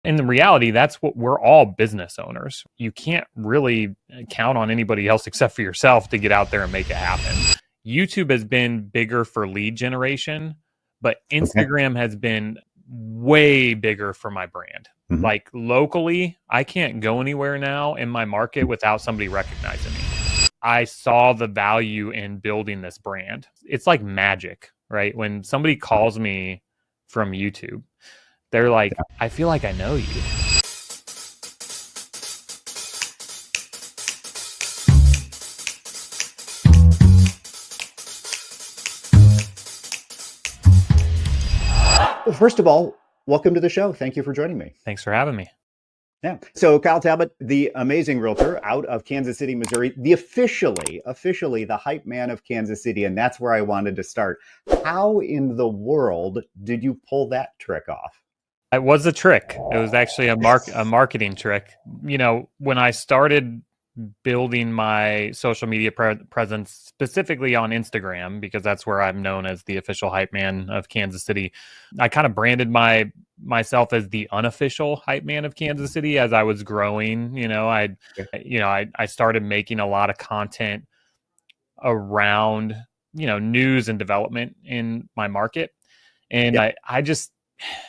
In the reality, that's what we're all business owners. You can't really count on anybody else except for yourself to get out there and make it happen. YouTube has been bigger for lead generation, but Okay. Instagram has been way bigger for my brand. Mhm. Like locally, I can't go anywhere now in my market without somebody recognizing me. I saw the value in building this brand. It's like magic, right? When somebody calls me from YouTube, they're like, I feel like I know you. Well, first of all, welcome to the show. Thank you for joining me. Thanks for having me. Yeah. So Kyle Talbot, the amazing realtor out of Kansas City, Missouri, the officially the hype man of Kansas City. And that's where I wanted to start. How in the world did you pull that trick off? It was a trick. It was actually a marketing trick. You know, when I started building my social media presence specifically on Instagram, because that's where I'm known as the official hype man of Kansas City, I kind of branded myself as the unofficial hype man of Kansas City as I was growing. I started making a lot of content around, news and development in my market. And Yep. I just,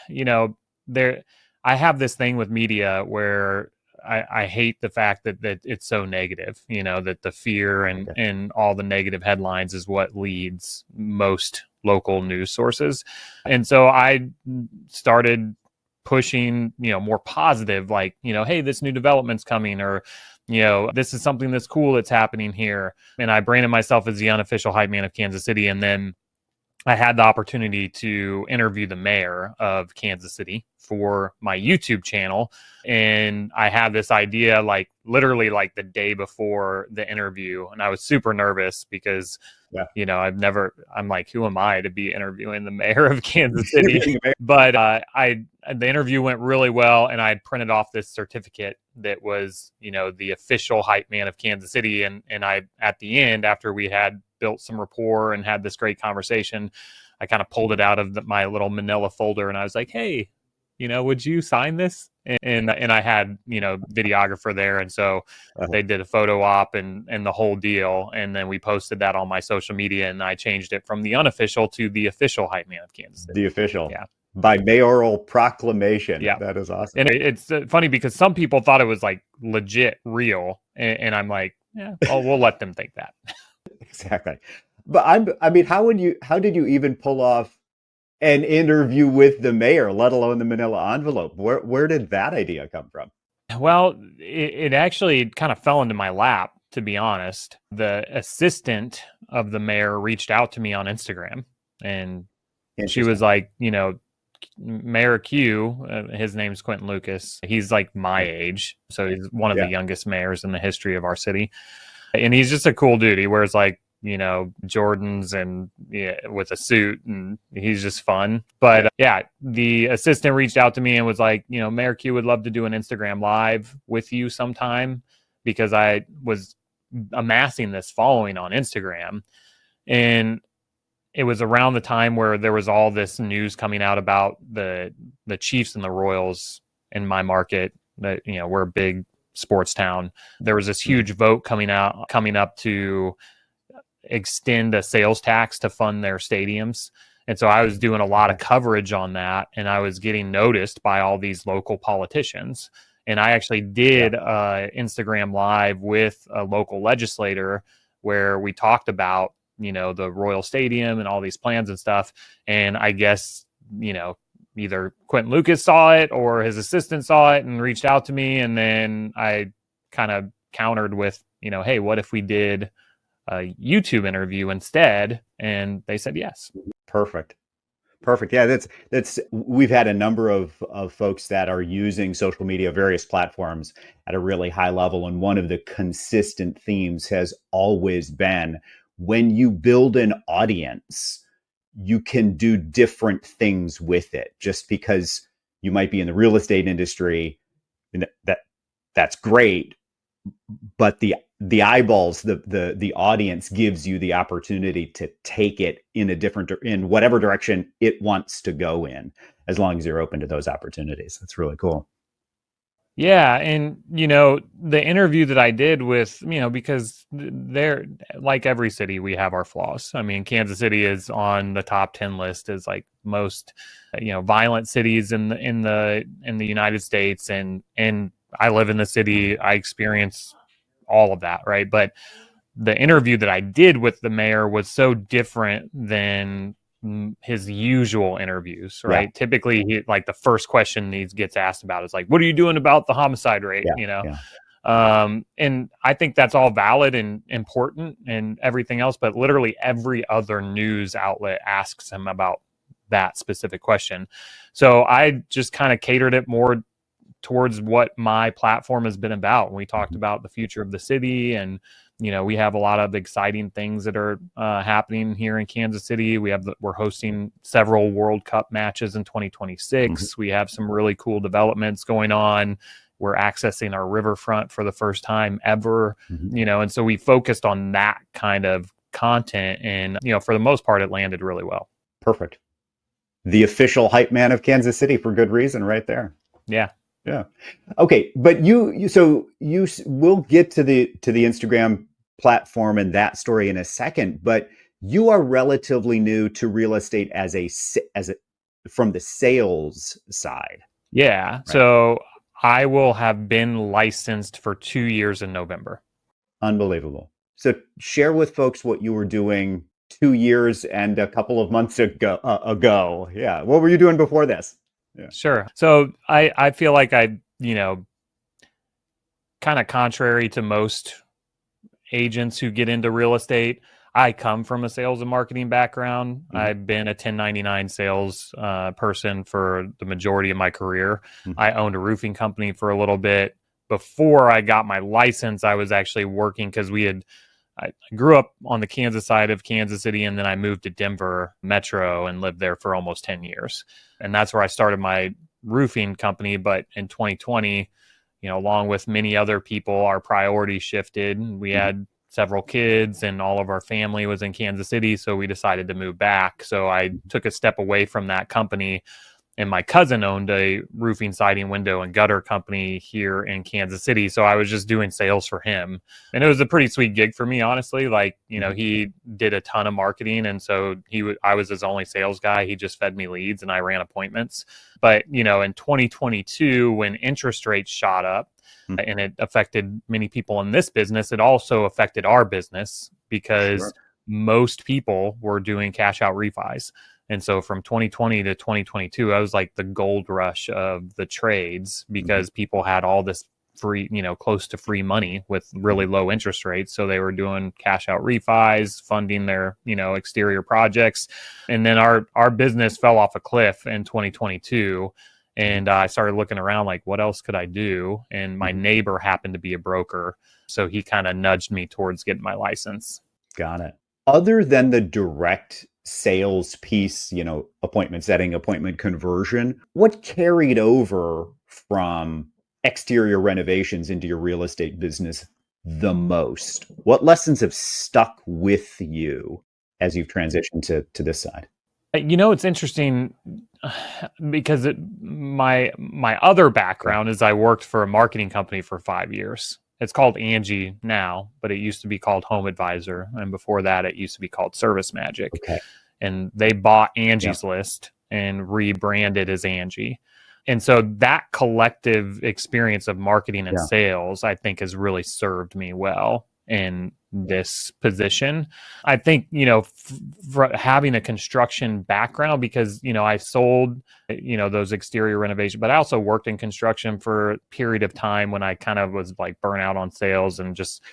you know, there, I have this thing with media where I hate the fact that it's so negative, that the fear and all the negative headlines is what leads most local news sources. And so I started pushing, more positive, like, hey, this new development's coming, or, this is something that's cool that's happening here. And I branded myself as the unofficial hype man of Kansas City. And then I had the opportunity to interview the mayor of Kansas City for my YouTube channel. And I had this idea, like literally like the day before the interview. And I was super nervous because, I'm like, who am I to be interviewing the mayor of Kansas City? But the interview went really well. And I had printed off this certificate that was, the official hype man of Kansas City. And I, at the end, after we had built some rapport and had this great conversation, I kind of pulled it out of my little manila folder and I was like, hey, would you sign this? And I had, videographer there. And so they did a photo op and the whole deal. And then we posted that on my social media and I changed it from the unofficial to the official hype man of Kansas City. The official. Yeah. By mayoral proclamation. Yeah. That is awesome. And it's funny because some people thought it was like legit real. And I'm like, yeah, we'll let them think that. Exactly. But how did you even pull off an interview with the mayor, let alone the manila envelope? Where did that idea come from? Well, it actually kind of fell into my lap, to be honest. The assistant of the mayor reached out to me on Instagram and she was like, Mayor Q, his name's Quentin Lucas. He's like my age. So he's one of the youngest mayors in the history of our city. And he's just a cool dude. He wears like, Jordans and with a suit, and he's just fun. But the assistant reached out to me and was like, Mayor Q would love to do an Instagram live with you sometime, because I was amassing this following on Instagram. And it was around the time where there was all this news coming out about the Chiefs and the Royals in my market, that, we're a big sports town. There was this huge vote coming up to extend a sales tax to fund their stadiums. And so I was doing a lot of coverage on that, and I was getting noticed by all these local politicians. And I actually did Instagram live with a local legislator where we talked about, the Royal Stadium and all these plans and stuff. And I guess, either Quentin Lucas saw it or his assistant saw it and reached out to me. And then I kind of countered with, hey, what if we did a YouTube interview instead? And they said yes. Perfect. Yeah, that's we've had a number of folks that are using social media, various platforms at a really high level. And one of the consistent themes has always been, when you build an audience, you can do different things with it. Just because you might be in the real estate industry, and that's great, but the eyeballs, the audience gives you the opportunity to take it in whatever direction it wants to go in, as long as you're open to those opportunities. That's really cool. Yeah, and the interview that I did with, because they're like every city, we have our flaws. I mean, Kansas City is on the top 10 list as like most, violent cities in the United States, and I live in the city. I experience all of that, right? But the interview that I did with the mayor was so different than his usual interviews, Yeah, right? Typically, like the first question he gets asked about is like, "What are you doing about the homicide rate?" yeah, yeah. And I think that's all valid and important and everything else, but literally every other news outlet asks him about that specific question. So I just kind of catered it more towards what my platform has been about. We talked Mhm. about the future of the city, and we have a lot of exciting things that are happening here in Kansas City. We're hosting several World Cup matches in Mhm. 2026. We have some really cool developments going on. We're accessing our riverfront for the first time ever, Mhm. and so we focused on that kind of content, and for the most part, it landed really well. Perfect. The official hype man of Kansas City for good reason, right there. Yeah. Yeah. Okay, but we'll get to the Instagram platform and that story in a second, but you are relatively new to real estate as a from the sales side, Yeah. right? So I will have been licensed for 2 years in November. Unbelievable. So share with folks what you were doing 2 years and a couple of months ago. Yeah. What were you doing before this? Yeah. Sure. So I feel like kind of contrary to most agents who get into real estate, I come from a sales and marketing background. Mhm. I've been a 1099 sales person for the majority of my career. Mhm. I owned a roofing company for a little bit. Before I got my license, I was actually working because I grew up on the Kansas side of Kansas City, and then I moved to Denver Metro and lived there for almost 10 years. And that's where I started my roofing company. But in 2020, along with many other people, our priorities shifted. We Mhm. had several kids, and all of our family was in Kansas City. So we decided to move back. So I took a step away from that company, and my cousin owned a roofing, siding, window, and gutter company here in Kansas City. So I was just doing sales for him. And it was a pretty sweet gig for me, honestly. Like, Mhm. he did a ton of marketing. And so I was his only sales guy. He just fed me leads and I ran appointments. But, in 2022, when interest rates shot up, Mhm. and it affected many people in this business, it also affected our business because Sure. most people were doing cash out refis. And so from 2020 to 2022, I was like the gold rush of the trades Mhm. because people had all this free, close to free money with really Mhm. low interest rates. So they were doing cash out refis, funding their, exterior projects. And then our business fell off a cliff in 2022. Mhm. And I started looking around like, what else could I do? And my Mhm. neighbor happened to be a broker. So he kind of nudged me towards getting my license. Got it. Other than the direct sales piece, appointment setting, appointment conversion, what carried over from exterior renovations into your real estate business the most? What lessons have stuck with you as you've transitioned to this side? It's interesting because my other Yeah. background is I worked for a marketing company for 5 years. It's called Angie now, but it used to be called Home Advisor, and before that, it used to be called Service Magic. Okay. And they bought Yeah. Angie's List and rebranded as Angie. And so that collective experience of marketing and Yeah. sales, I think, has really served me well in this position. I think, for having a construction background, because, I sold, those exterior renovations, but I also worked in construction for a period of time when I kind of was like burnt out on sales and just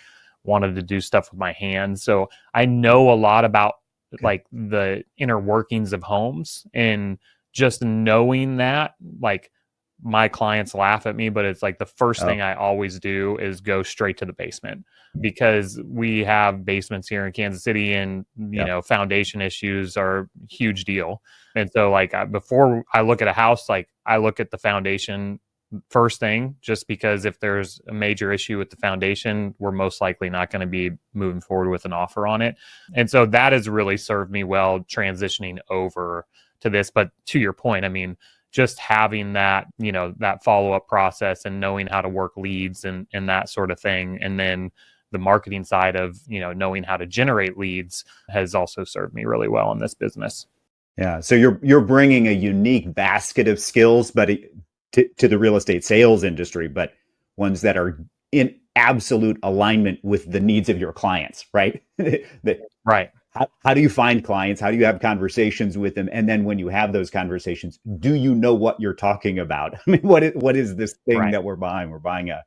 wanted to do stuff with my hands. So I know a lot about Okay. like the inner workings of homes, and just knowing that, like, my clients laugh at me, but it's like the first Oh, thing I always do is go straight to the basement, because we have basements here in Kansas City, and yeah. foundation issues are a huge deal. And so like before I look at a house, like I look at the foundation first thing, just because if there's a major issue with the foundation, we're most likely not going to be moving forward with an offer on it. And so that has really served me well transitioning over to this. But to your point, I mean, just having that, that follow-up process and knowing how to work leads and that sort of thing. And then the marketing side of, knowing how to generate leads has also served me really well in this business. Yeah. So you're bringing a unique basket of skills, but to the real estate sales industry, but ones that are in absolute alignment with the needs of your clients, right? Right. How do you find clients? How do you have conversations with them? And then when you have those conversations, do you know what you're talking about? I mean, what is this thing that we're buying? We're buying a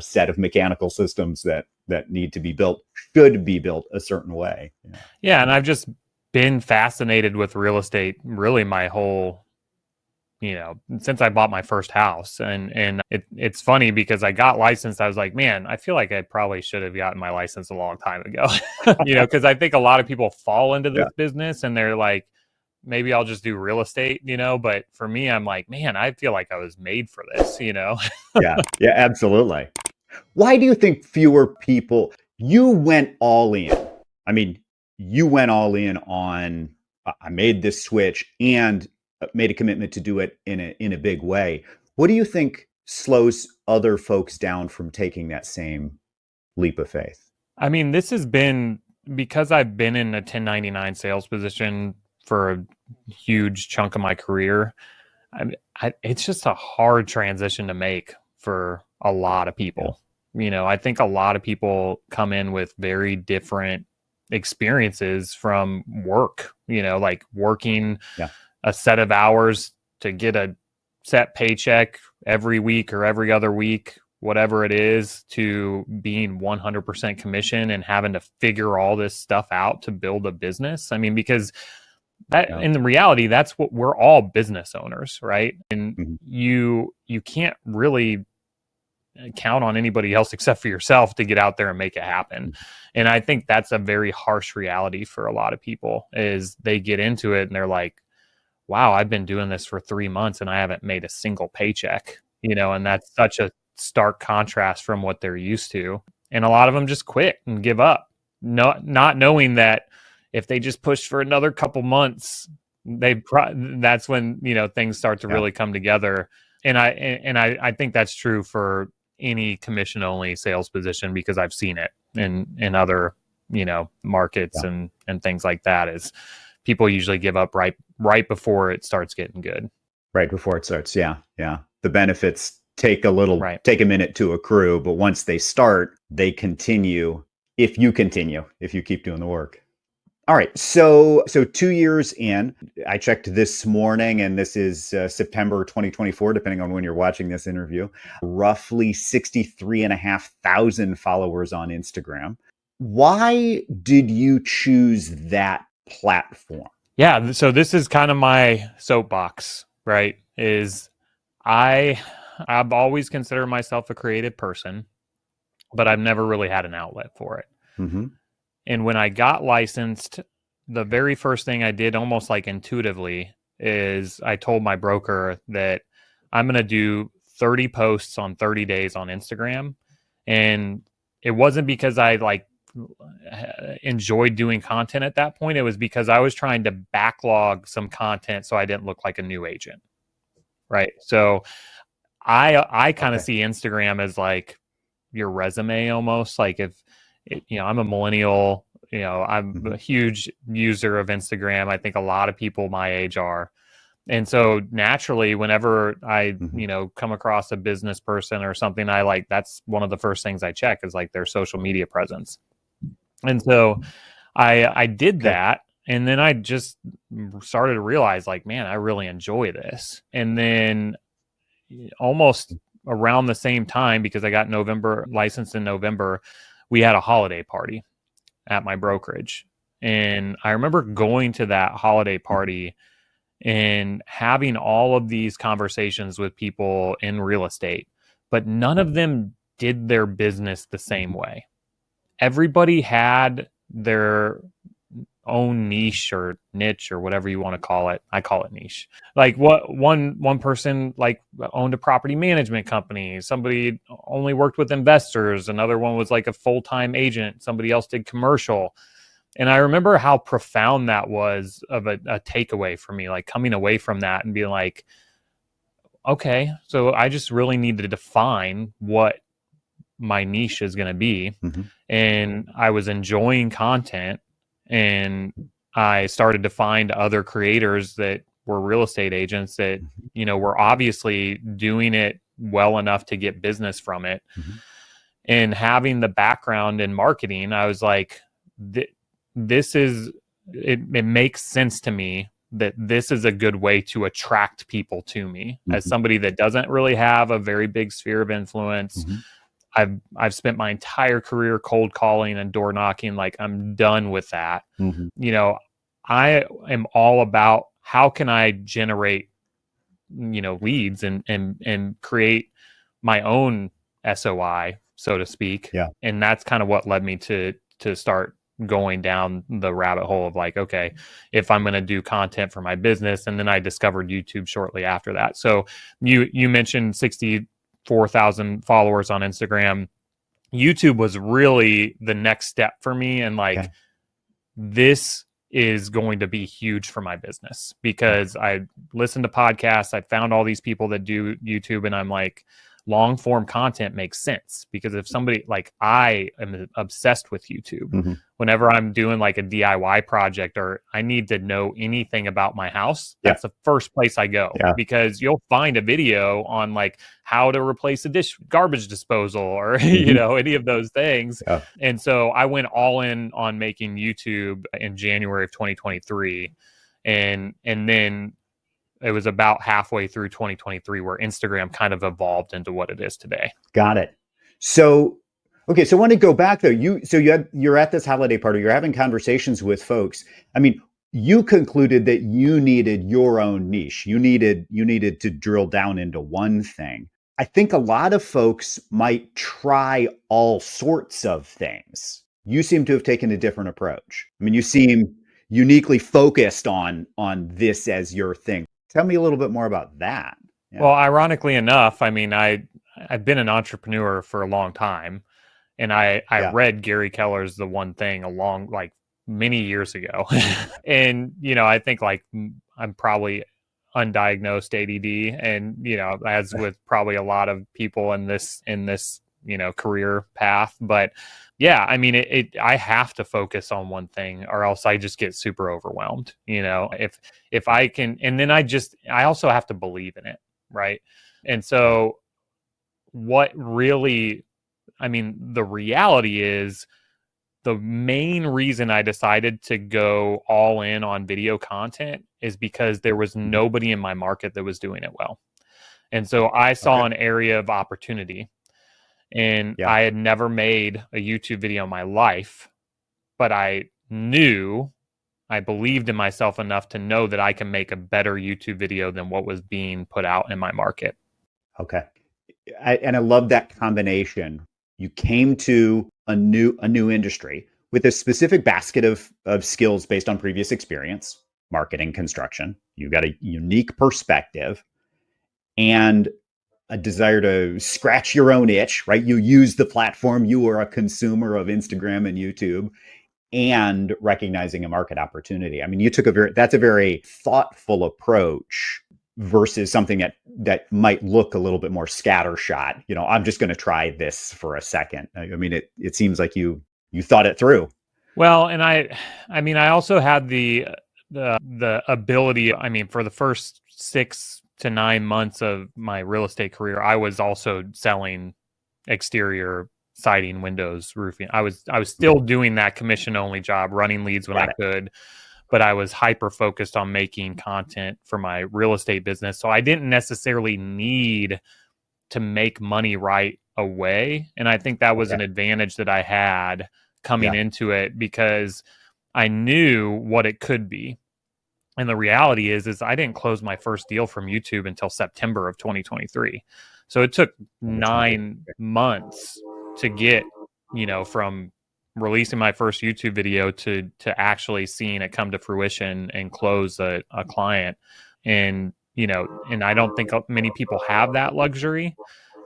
set of mechanical systems that need to be built, should be built a certain way. Yeah. And I've just been fascinated with real estate really my whole, since I bought my first house. And it's funny because I got licensed. I was like, man, I feel like I probably should have gotten my license a long time ago, because I think a lot of people fall into this business and they're like, maybe I'll just do real estate, but for me, I'm like, man, I feel like I was made for this, Yeah, absolutely. Why do you think fewer people, you went all in? I mean, you went all in on, I made this switch and made a commitment to do it in a big way. What do you think slows other folks down from taking that same leap of faith? I mean, this has been because I've been in a 1099 sales position for a huge chunk of my career. It's just a hard transition to make for a lot of people. Yeah. I think a lot of people come in with very different experiences from work, like working a set of hours to get a set paycheck every week or every other week, whatever it is, to being 100% commission and having to figure all this stuff out to build a business. I mean, because that in the reality, that's what we're all business owners, right? And you can't really count on anybody else except for yourself to get out there and make it happen. And I think that's a very harsh reality for a lot of people, is they get into it and they're like, wow, I've been doing this for 3 months and I haven't made a single paycheck, and that's such a stark contrast from what they're used to. And a lot of them just quit and give up, not knowing that if they just push for another couple months, that's when, things start to really come together. And I think that's true for any commission only sales position, because I've seen it in other, markets and things like that. Is people usually give up right before it starts getting good. Right before it starts. Yeah. The benefits take a minute to accrue, but once they start, they continue. If you keep doing the work. All right. So 2 years in, I checked this morning, and this is September 2024, depending on when you're watching this interview, roughly 63,500 followers on Instagram. Why did you choose that platform? Yeah. So this is kind of my soapbox, right? Is I've always considered myself a creative person, but I've never really had an outlet for it. Mm-hmm. And when I got licensed, the very first thing I did, almost like intuitively, is I told my broker that I'm going to do 30 posts on 30 days on Instagram. And it wasn't because I enjoyed doing content at that point. It was because I was trying to backlog some content so I didn't look like a new agent. Right. So I kind of see Instagram as like your resume almost. Like if, I'm a millennial, I'm a huge user of Instagram. I think a lot of people my age are. And so naturally, whenever I, come across a business person or something I like, that's one of the first things I check is like their social media presence. And so I did that. And then I just started to realize like, man, I really enjoy this. And then almost around the same time, because I got licensed in November, we had a holiday party at my brokerage. And I remember going to that holiday party and having all of these conversations with people in real estate, but none of them did their business the same way. Everybody had their own niche or niche or whatever you want to call it. I call it niche. Like one person like owned a property management company. Somebody only worked with investors. Another one was like a full-time agent. Somebody else did commercial. And I remember how profound that was of a takeaway for me, like coming away from that and being like, okay, so I just really need to define what my niche is going to be. Mm-hmm. And I was enjoying content, and I started to find other creators that were real estate agents that, you know, were obviously doing it well enough to get business from it. Mm-hmm. And having the background in marketing, I was like, this is, it makes sense to me that this is a good way to attract people to me as Mm-hmm. somebody that doesn't really have a very big sphere of influence. Mm-hmm. I've spent my entire career cold calling and door knocking. Like, I'm done with that. Mm-hmm. You know, I am all about how can I generate, you know, leads and create my own SOI, so to speak. Yeah. And that's kind of what led me to start going down the rabbit hole of like, okay, if I'm going to do content for my business. And then I discovered YouTube shortly after that. So you mentioned 64,000 followers on Instagram. YouTube was really the next step for me, and like, Okay. this is going to be huge for my business, because I listened to podcasts, I found all these people that do YouTube, and I'm like, long form content makes sense, because if somebody, like, I am obsessed with YouTube. Mm-hmm. Whenever I'm doing like a DIY project, or I need to know anything about my house, that's the first place I go, because you'll find a video on like how to replace a garbage disposal, or you know, any of those things. Yeah. And so I went all in on making YouTube in January of 2023, and then it was about halfway through 2023 where Instagram kind of evolved into what it is today. Got it. So, okay. So I want to go back though. You're at this holiday party, you're having conversations with folks. I mean, you concluded that you needed your own niche. You needed to drill down into one thing. I think a lot of folks might try all sorts of things. You seem to have taken a different approach. I mean, you seem uniquely focused on this as your thing. Tell me a little bit more about that. Yeah. Well, ironically enough, I mean, I've been an entrepreneur for a long time, and I read Gary Keller's The One Thing along, like, many years ago. And, you know, I think like I'm probably undiagnosed ADD, and, you know, as with probably a lot of people in this, you know, career path. But yeah, I mean, I have to focus on one thing, or else I just get super overwhelmed, you know. If I can, and then I also have to believe in it, right? And so what really, I mean, the reality is, the main reason I decided to go all in on video content is because there was nobody in my market that was doing it well. And so I saw an area of opportunity, and I had never made a YouTube video in my life, but I believed in myself enough to know that I can make a better YouTube video than what was being put out in my market. Okay. And I love that combination. You came to a new industry with a specific basket of skills based on previous experience, marketing, construction. You got a unique perspective and a desire to scratch your own itch, right? You use the platform. You are a consumer of Instagram and YouTube, and recognizing a market opportunity. I mean, you took that's a very thoughtful approach versus something that might look a little bit more scattershot. You know, I'm just going to try this for a second. I mean, it seems like you thought it through. Well, and I mean, I also had the ability. I mean, for the first 6 to 9 months of my real estate career, I was also selling exterior siding, windows, roofing. I was still doing that commission only job, running leads when I could, but I was hyper focused on making content for my real estate business. So I didn't necessarily need to make money right away. And I think that was an advantage that I had coming into it, because I knew what it could be. And the reality is I didn't close my first deal from YouTube until September of 2023. So it took 9 months to get, you know, from releasing my first YouTube video to actually seeing it come to fruition and close a client. And, you know, and I don't think many people have that luxury.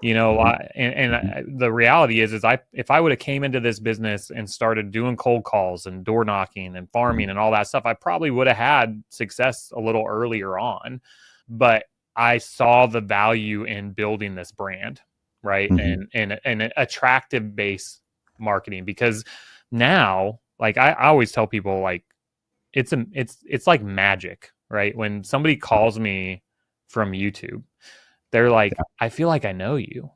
You know, the reality is if I would have came into this business and started doing cold calls and door knocking and farming and all that stuff, I probably would have had success a little earlier on. But I saw the value in building this brand, right? And an attractive base marketing, because now, like I always tell people, like it's like magic, right? When somebody calls me from YouTube, they're like, I feel like I know you.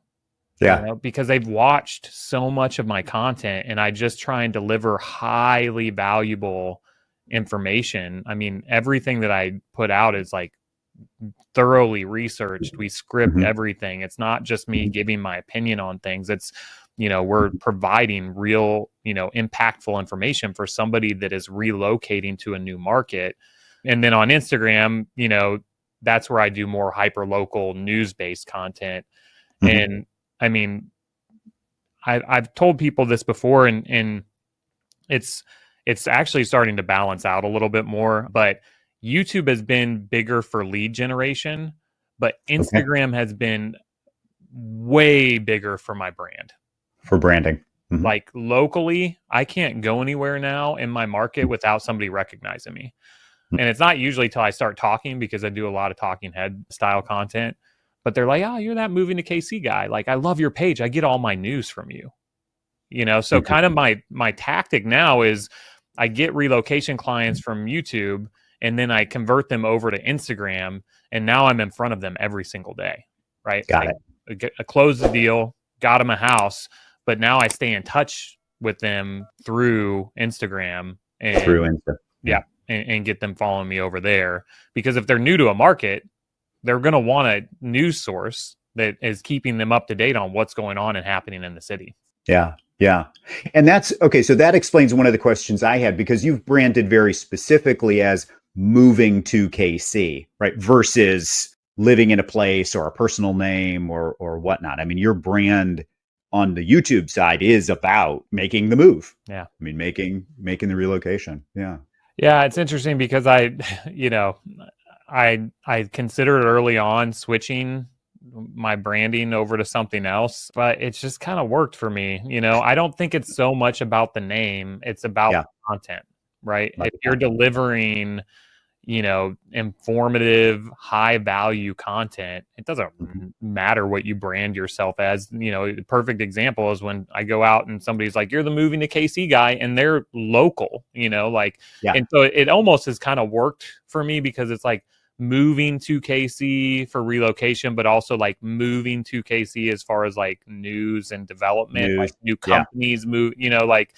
Yeah. You know, because they've watched so much of my content, and I just try and deliver highly valuable information. I mean, everything that I put out is like thoroughly researched. We script everything. It's not just me giving my opinion on things. It's, you know, we're providing real, you know, impactful information for somebody that is relocating to a new market. And then on Instagram, you know, that's where I do more hyper local news based content. And I mean, I've told people this before, and it's actually starting to balance out a little bit more. But YouTube has been bigger for lead generation, but Instagram has been way bigger for my brand. For branding. Like locally, I can't go anywhere now in my market without somebody recognizing me. And it's not usually till I start talking, because I do a lot of talking head style content. But they're like, oh, you're that moving to KC guy. Like, I love your page. I get all my news from you. You know, so kind of my tactic now is I get relocation clients from YouTube, and then I convert them over to Instagram, and now I'm in front of them every single day, right? Got it. I close the deal, got them a house, but now I stay in touch with them through Instagram and through Insta. And get them following me over there, because if they're new to a market, they're going to want a news source that is keeping them up to date on what's going on and happening in the city. Yeah. Yeah. And that's okay. So that explains one of the questions I had, because you've branded very specifically as moving to KC, right? Versus living in a place or a personal name or whatnot. I mean, your brand on the YouTube side is about making the move. Yeah. I mean, making the relocation. Yeah. Yeah. It's interesting because I considered early on switching my branding over to something else, but it's just kind of worked for me. You know, I don't think it's so much about the name, it's about the content, right? If you're delivering, you know, informative, high value content, it doesn't matter what you brand yourself as. You know, the perfect example is when I go out and somebody's like, you're the moving to KC guy, and they're local, you know, like, and so it almost has kind of worked for me, because it's like moving to KC for relocation, but also like moving to KC as far as like news and development, like new companies move, you know, like,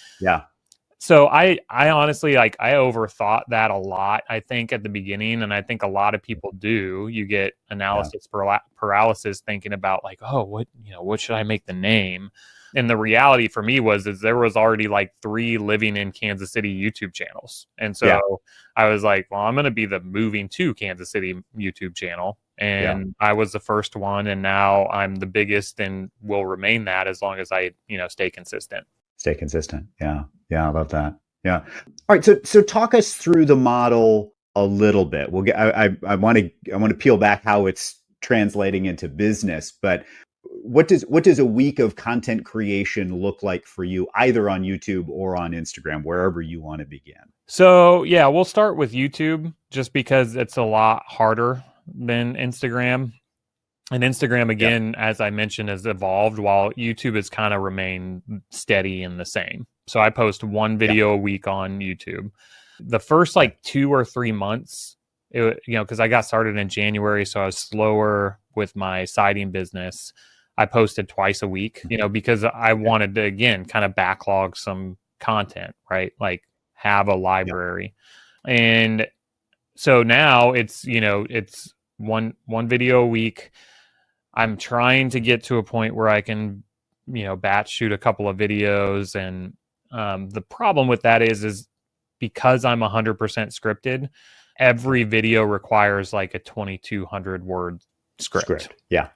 so I honestly, like, I overthought that a lot, I think, at the beginning. And I think a lot of people do. You get analysis paralysis, thinking about like, oh, what should I make the name? And the reality for me is there was already like 3 living in Kansas City YouTube channels. And so I was like, well, I'm going to be the moving to Kansas City YouTube channel. And I was the first one. And now I'm the biggest and will remain that as long as I, you know, stay consistent. Stay consistent. Yeah. Yeah. I love that. Yeah. All right. So talk us through the model a little bit. We'll get, I want to peel back how it's translating into business, but what does a week of content creation look like for you, either on YouTube or on Instagram, wherever you want to begin? So yeah, we'll start with YouTube, just because it's a lot harder than Instagram. And Instagram, again, as I mentioned, has evolved, while YouTube has kind of remained steady and the same. So I post 1 video a week on YouTube. The first like 2 or 3 months, because I got started in January, so I was slower with my siding business. I posted twice a week, you know, because I wanted to, again, kind of backlog some content, right? Like have a library. And so now it's, you know, it's one video a week. I'm trying to get to a point where I can, you know, batch shoot a couple of videos. And the problem with that is because I'm 100% scripted, every video requires like a 2,200 word script. Yeah.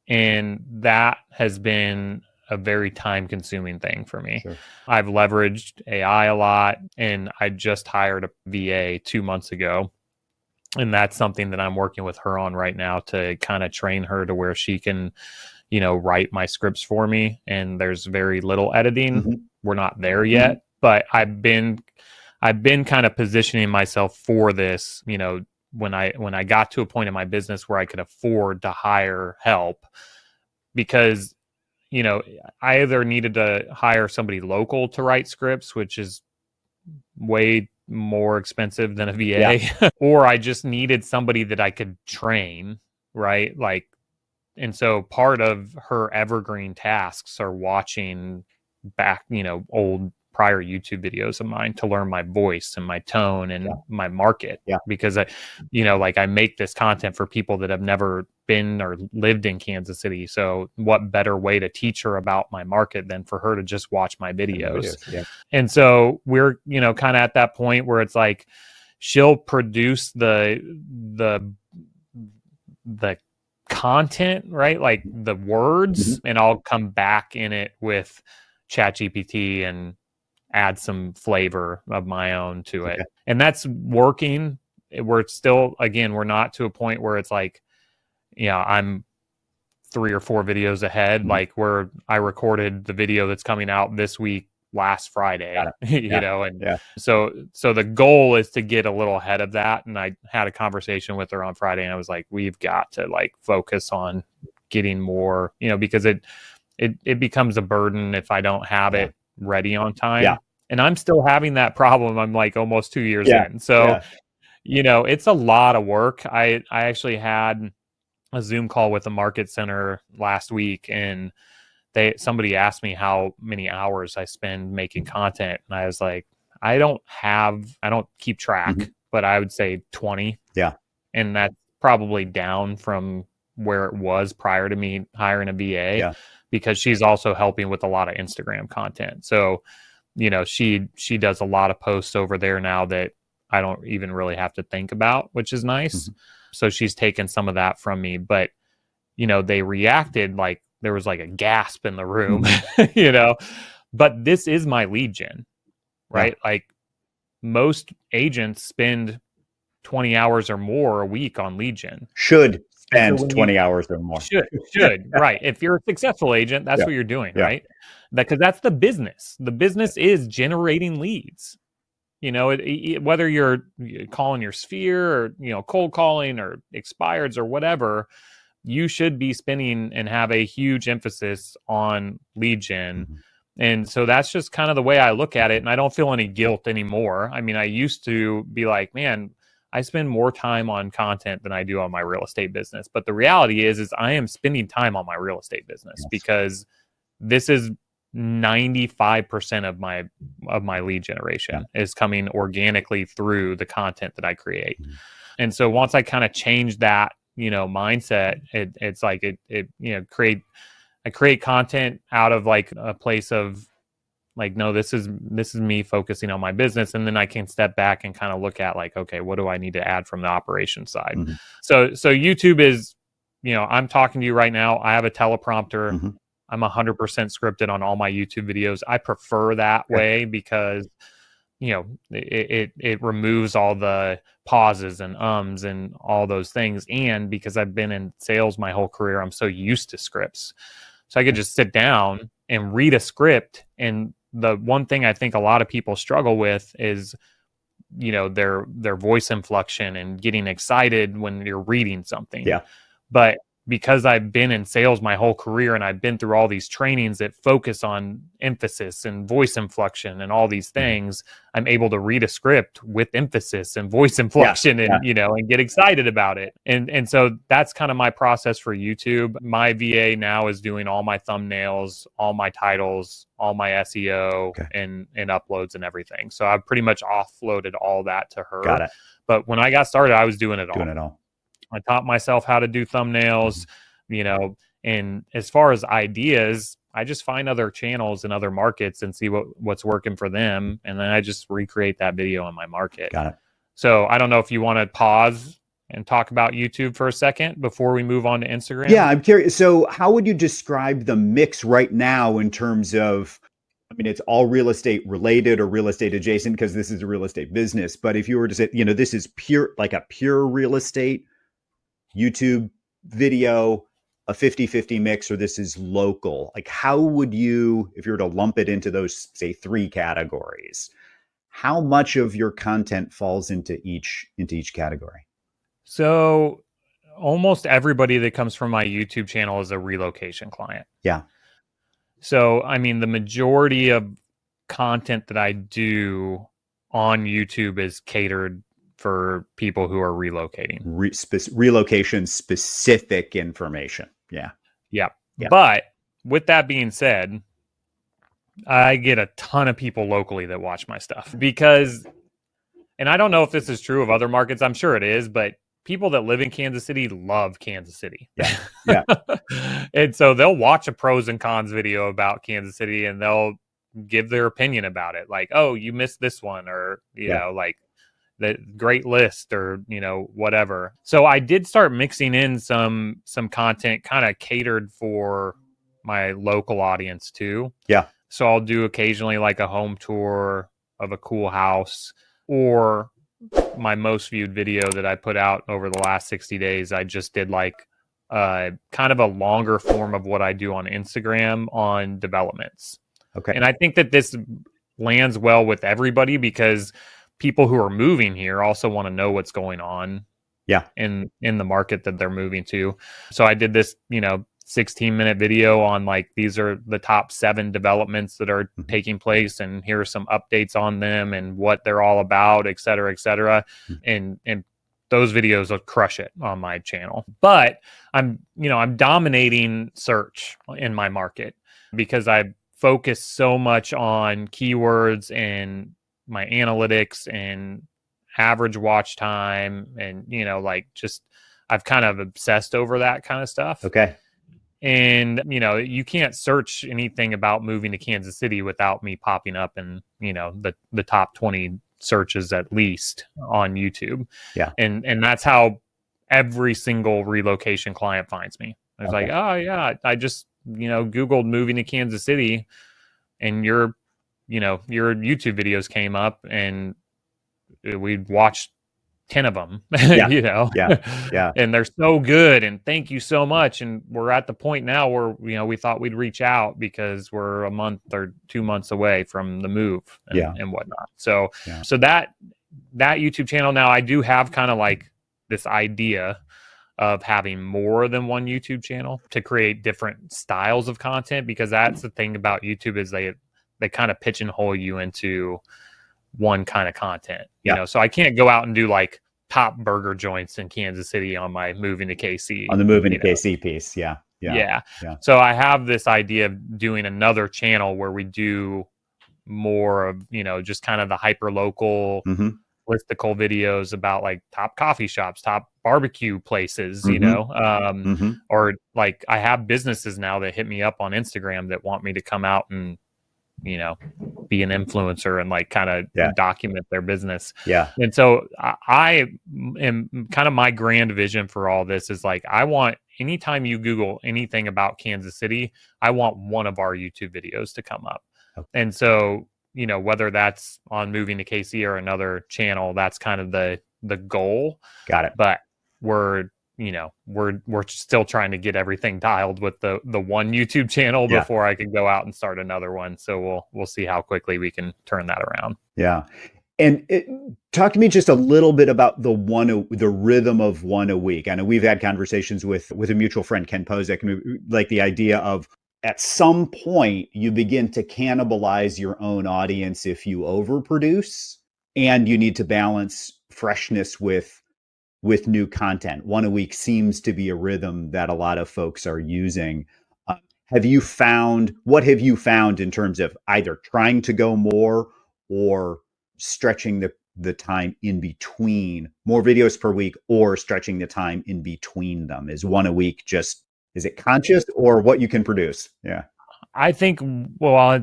And that has been a very time consuming thing for me. Sure. I've leveraged AI a lot, and I just hired a VA 2 months ago. And that's something that I'm working with her on right now, to kind of train her to where she can write my scripts for me, and there's very little editing. Mm-hmm. We're not there yet, but I've been kind of positioning myself for this, when I got to a point in my business where I could afford to hire help, because I either needed to hire somebody local to write scripts, which is way more expensive than a VA, or I just needed somebody that I could train, right? Like, and so part of her evergreen tasks are watching back, old prior YouTube videos of mine to learn my voice and my tone and my market. Because I make this content for people that have never been or lived in Kansas City. So what better way to teach her about my market than for her to just watch my videos? And so we're, kind of at that point where it's like, she'll produce the content, right? Like the words, and I'll come back in it with ChatGPT and add some flavor of my own to it. And that's working. We're still, again, we're not to a point where it's like, I'm 3 or 4 videos ahead. Like where I recorded the video that's coming out this week last Friday, so the goal is to get a little ahead of that. And I had a conversation with her on Friday, and I was like, we've got to focus on getting more, because it becomes a burden if I don't have it ready on time. And I'm still having that problem. I'm like almost 2 years in. So, it's a lot of work. I actually had a Zoom call with a market center last week, and somebody asked me how many hours I spend making content. And I was like, I don't keep track, but I would say 20. And that's probably down from where it was prior to me hiring a VA, because she's also helping with a lot of Instagram content. So, she does a lot of posts over there now that I don't even really have to think about, which is nice. So she's taken some of that from me, but they reacted like there was like a gasp in the room, but this is my lead gen, right? Like most agents spend 20 hours or more a week on lead gen. Should spend 20 hours or more. Should, right. If you're a successful agent, that's what you're doing, right? Because that's the business. The business is generating leads. Whether you're calling your sphere or, cold calling or expireds or whatever, you should be spending and have a huge emphasis on lead gen. And so that's just kind of the way I look at it. And I don't feel any guilt anymore. I mean, I used to be like, man, I spend more time on content than I do on my real estate business. But the reality is I am spending time on my real estate business because this is 95% of my lead generation is coming organically through the content that I create. And so once I kind of change that, mindset, it's like I create content out of like a place of like, no, this is me focusing on my business. And then I can step back and kind of look at like, okay, what do I need to add from the operation side? So YouTube is, I'm talking to you right now. I have a teleprompter. I'm 100% scripted on all my YouTube videos. I prefer that way because, it removes all the pauses and ums and all those things. And because I've been in sales my whole career, I'm so used to scripts. So I could just sit down and read a script. And the one thing I think a lot of people struggle with is, their voice inflection and getting excited when you're reading something. But because I've been in sales my whole career and I've been through all these trainings that focus on emphasis and voice inflection and all these things, I'm able to read a script with emphasis and voice inflection and, and get excited about it. And so that's kind of my process for YouTube. My VA now is doing all my thumbnails, all my titles, all my SEO and uploads and everything. So I've pretty much offloaded all that to her. Got it. But when I got started, I was doing it all. I taught myself how to do thumbnails, and as far as ideas, I just find other channels in other markets and see what's working for them. And then I just recreate that video in my market. Got it. So I don't know if you want to pause and talk about YouTube for a second before we move on to Instagram. Yeah, I'm curious. So how would you describe the mix right now in terms of, I mean, it's all real estate related or real estate adjacent because this is a real estate business. But if you were to say, this is pure, like a pure real estate YouTube video, a 50-50 mix, or this is local? Like, how would you, if you were to lump it into those, say, 3 categories, how much of your content falls into each category? So almost everybody that comes from my YouTube channel is a relocation client. Yeah. So, I mean, the majority of content that I do on YouTube is catered for people who are relocating. Relocation specific information. Yeah. Yeah. Yeah. But with that being said, I get a ton of people locally that watch my stuff because, and I don't know if this is true of other markets, I'm sure it is, but people that live in Kansas City love Kansas City. Yeah. Yeah. And so they'll watch a pros and cons video about Kansas City and they'll give their opinion about it. Like, oh, you missed this one, or, you know, like the great list, or, you know, whatever. So I did start mixing in some content kind of catered for my local audience too. Yeah. So I'll do occasionally like a home tour of a cool house, or my most viewed video that I put out over the last 60 days, I just did like kind of a longer form of what I do on Instagram on developments. Okay. And I think that this lands well with everybody because people who are moving here also want to know what's going on in the market that they're moving to. So I did this, you know, 16-minute video on like, these are the top 7 developments that are taking place, and here are some updates on them and what they're all about, et cetera, et cetera. And those videos will crush it on my channel. But I'm dominating search in my market because I focus so much on keywords and my analytics and average watch time, and, you know, like, just I've kind of obsessed over that kind of stuff. Okay. And, you know, you can't search anything about moving to Kansas City without me popping up in, you know, the top 20 searches at least on YouTube. Yeah. And that's how every single relocation client finds me. It's like, oh yeah, I just, you know, Googled moving to Kansas City, and your YouTube videos came up, and we watched 10 of them, you know, and they're so good, and thank you so much. And we're at the point now where, you know, we thought we'd reach out because we're a month or 2 months away from the move and whatnot. So that YouTube channel, now I do have kind of like this idea of having more than one YouTube channel to create different styles of content, because that's the thing about YouTube is they kind of pigeonhole you into one kind of content, you know. So I can't go out and do like top burger joints in Kansas City on my moving to KC, on the moving to KC piece. Yeah. So I have this idea of doing another channel where we do more of, you know, just kind of the hyper local listicle videos about like top coffee shops, top barbecue places, you know, or like I have businesses now that hit me up on Instagram that want me to come out and, you know, be an influencer and like kind of document their business. And so I am kind of, my grand vision for all this is like, I want, anytime you Google anything about Kansas City, I want one of our YouTube videos to come up. And so, you know, whether that's on moving to KC or another channel, that's kind of the goal. Got it. But we're still trying to get everything dialed with the one YouTube channel before I can go out and start another one. So we'll see how quickly we can turn that around. Yeah. And talk to me just a little bit about the rhythm of one a week. I know we've had conversations with a mutual friend, Ken Posick, and like the idea of at some point you begin to cannibalize your own audience if you overproduce, and you need to balance freshness with new content. One a week seems to be a rhythm that a lot of folks are using. What have you found in terms of either trying to go more or stretching the time in between, more videos per week, or stretching the time in between them? Is one a week is it conscious or what you can produce? Yeah. I think, well,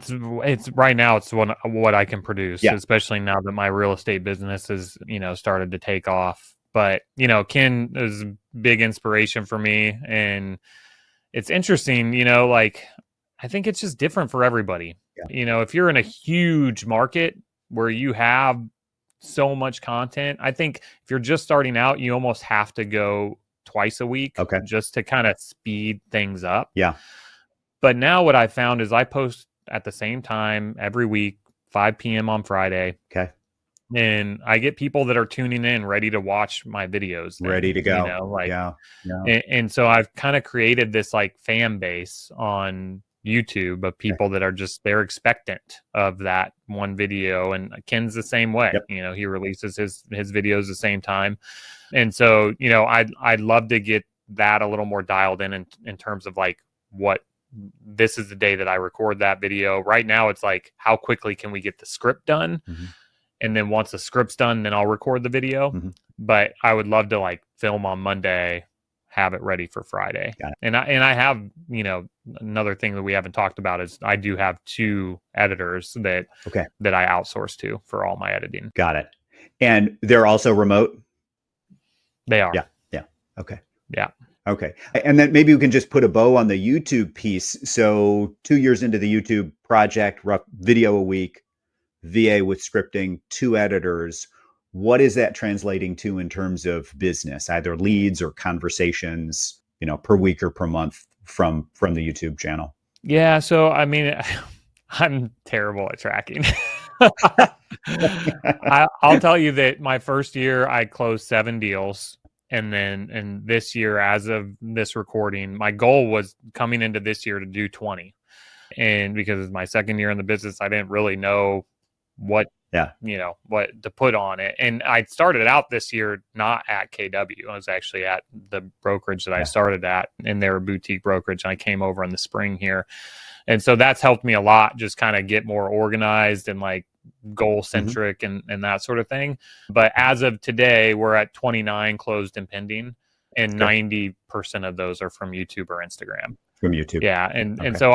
it's right now it's what I can produce, especially now that my real estate business has, you know, started to take off. But, you know, Ken is a big inspiration for me. And it's interesting, you know, like, I think it's just different for everybody. You know, if you're in a huge market where you have so much content, I think if you're just starting out, you almost have to go twice a week, Okay. just to kind of speed things up. Yeah. But now what I found is I post at the same time every week, 5 p.m. on Friday. Okay. And I get people that are tuning in ready to watch my videos. Ready to go. Like, yeah. Yeah. and so I've kind of created this like fan base on YouTube of people that are just, they're expectant of that one video. And Ken's the same way. Yep. He releases his videos the same time. And so, I'd love to get that a little more dialed in terms of like what this is the day that I record that video. Right now it's like, how quickly can we get the script done? Mm-hmm. And then once the script's done, then I'll record the video. Mm-hmm. But I would love to like film on Monday, have it ready for Friday. And I have, another thing that we haven't talked about is I do have 2 editors that I outsource to for all my editing. Got it. And they're also remote? They are. Yeah. Yeah. Okay. Yeah. Okay. And then maybe we can just put a bow on the YouTube piece. So 2 years into the YouTube project, rough video a week, VA with scripting, 2 editors. What is that translating to in terms of business, either leads or conversations, per week or per month from the YouTube channel? Yeah. So, I mean, I'm terrible at tracking. I'll tell you that my first year I closed 7 deals. And this year, as of this recording, my goal was coming into this year to do 20. And because it's my second year in the business, I didn't really know what to put on it. And I started out this year not at KW. I was actually at the brokerage that I started at, and they're a boutique brokerage. And I came over in the spring here. And so that's helped me a lot, just kind of get more organized and like goal centric and that sort of thing. But as of today, we're at 29 closed and pending, and 90% of those are from YouTube or Instagram. From YouTube. Yeah. And so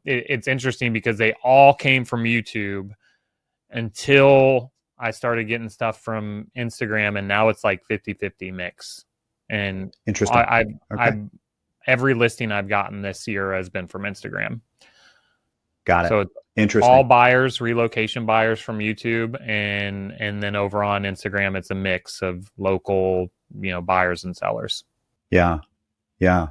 it's interesting because they all came from YouTube until I started getting stuff from Instagram, and now it's like 50-50 mix. And interesting. Every listing I've gotten this year has been from Instagram. Got it. So interesting. All buyers, relocation buyers from YouTube, and then over on Instagram, it's a mix of local, buyers and sellers. Yeah. Yeah.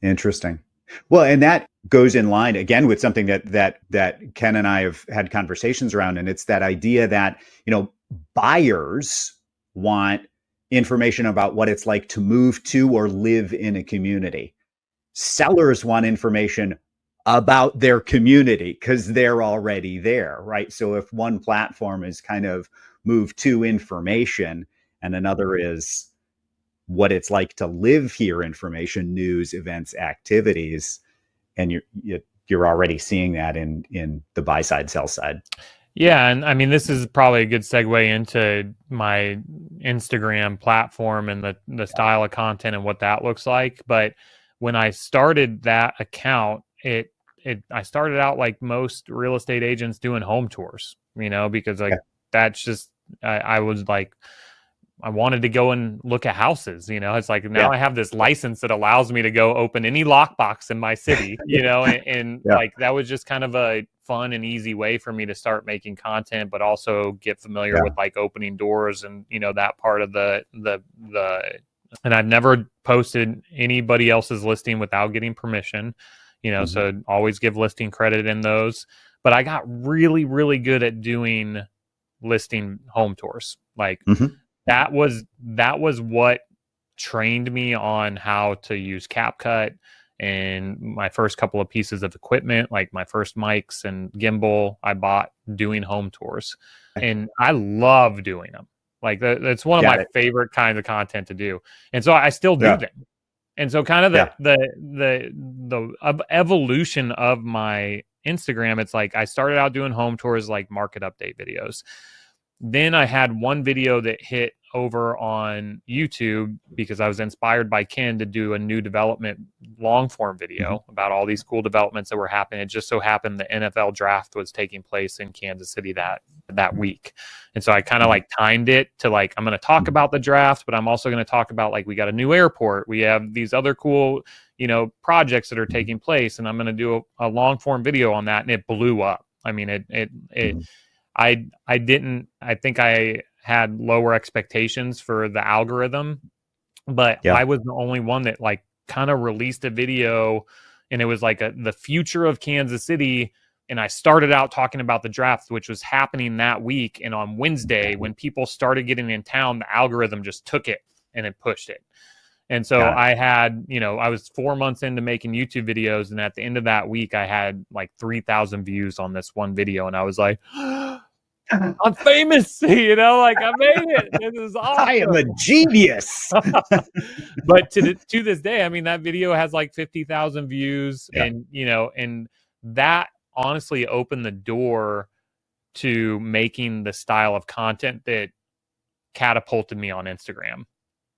Interesting. Well, and that goes in line again with something that Ken and I have had conversations around, and it's that idea that, buyers want information about what it's like to move to or live in a community. Sellers want information about their community because they're already there, right? So if one platform is kind of move to information and another is what it's like to live here information, news, events, activities, and you're already seeing that in the buy side, sell side. Yeah. And I mean, this is probably a good segue into my Instagram platform and the style of content and what that looks like. But when I started that account, I started out like most real estate agents doing home tours, because that's just, I was like, I wanted to go and look at houses, it's like now I have this license that allows me to go open any lockbox in my city, and like that was just kind of a fun and easy way for me to start making content, but also get familiar with like opening doors and, that part of the, and I've never posted anybody else's listing without getting permission, so always give listing credit in those. But I got really, really good at doing listing home tours. Like, that was what trained me on how to use CapCut and my first couple of pieces of equipment, like my first mics and gimbal I bought doing home tours. And I love doing them. Like that's one of my favorite kinds of content to do. And so I still do them. And so kind of the evolution of my Instagram, it's like I started out doing home tours, like market update videos. Then I had one video that hit over on YouTube because I was inspired by Ken to do a new development long form video about all these cool developments that were happening. It just so happened the NFL draft was taking place in Kansas City that week. And so I kind of like timed it to like, I'm going to talk about the draft, but I'm also going to talk about like, we got a new airport. We have these other cool, projects that are taking place. And I'm going to do a long form video on that. And it blew up. I mean, I think I had lower expectations for the algorithm but Yeah. I was the only one that like kind of released a video, and it was like the future of Kansas City. And I started out talking about the draft, which was happening that week. And on Wednesday, when people started getting in town, the algorithm just took it and it pushed it. And so Got it. I had, I was 4 months into making YouTube videos. And at the end of that week, I had like 3,000 views on this one video. And I was like, I'm famous, like I made it. This is awesome. I am a genius. But to this day, I mean, that video has like 50,000 views, Yeah. and that honestly opened the door to making the style of content that catapulted me on Instagram.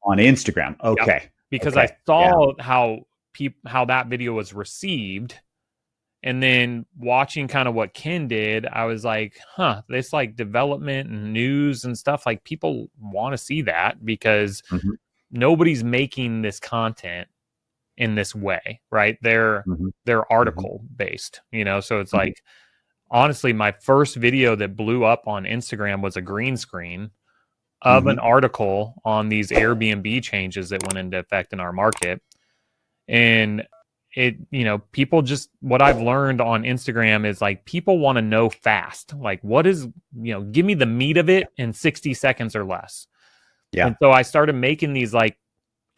On Instagram. Okay. Yep. Because okay. I saw how that video was received. And then watching kind of what Ken did, I was like, this like development and news and stuff, like people want to see that because nobody's making this content in this way, right? They're article based, so it's like, honestly, my first video that blew up on Instagram was a green screen of an article on these Airbnb changes that went into effect in our market. And it, people just, what I've learned on Instagram is like, people want to know fast. Like, what is, give me the meat of it in 60 seconds or less. Yeah. And so I started making these like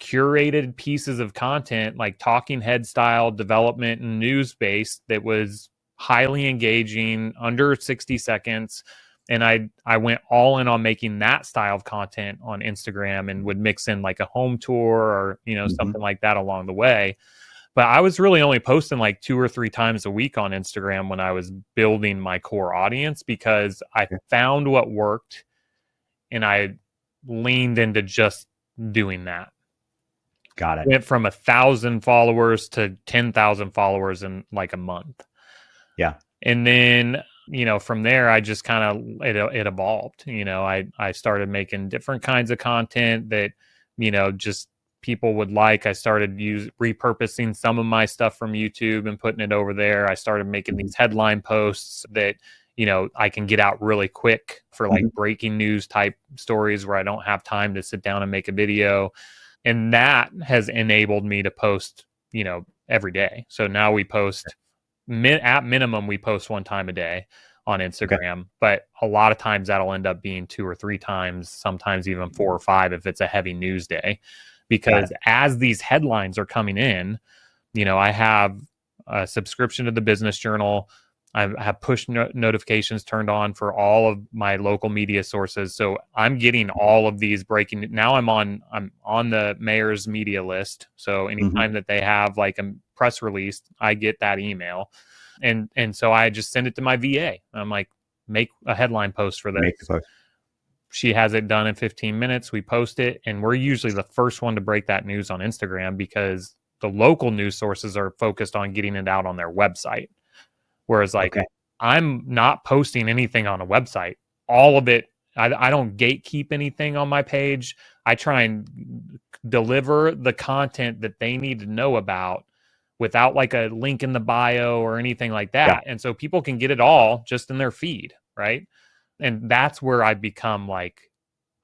curated pieces of content, like talking head style development and news based, that was highly engaging, under 60 seconds. And I went all in on making that style of content on Instagram, and would mix in like a home tour or, something like that along the way. But I was really only posting like 2 or 3 times a week on Instagram when I was building my core audience, because I found what worked and I leaned into just doing that. Got it. Went from 1,000 followers to 10,000 followers in like a month. Yeah. And then, from there, I just kind of, it evolved. I started making different kinds of content that, just people would like. I started repurposing some of my stuff from YouTube and putting it over there. I started making these headline posts that, I can get out really quick for like breaking news type stories where I don't have time to sit down and make a video. And that has enabled me to post, every day. So now we post, at minimum, we post 1 time a day on Instagram, but a lot of times that'll end up being 2 or 3 times, sometimes even 4 or 5 if it's a heavy news day. Because as these headlines are coming in, I have a subscription to the Business Journal. I have push notifications turned on for all of my local media sources. So I'm getting all of these breaking. Now I'm on the mayor's media list. So anytime that they have like a press release, I get that email. And so I just send it to my VA. I'm like, make a headline post for this. Make the post. She has it done in 15 minutes. We post it, and we're usually the first one to break that news on Instagram, because the local news sources are focused on getting it out on their website. Whereas like, I'm not posting anything on a website. All of it, I don't gatekeep anything on my page. I try and deliver the content that they need to know about without like a link in the bio or anything like that. And so people can get it all just in their feed, right? And that's where I become like,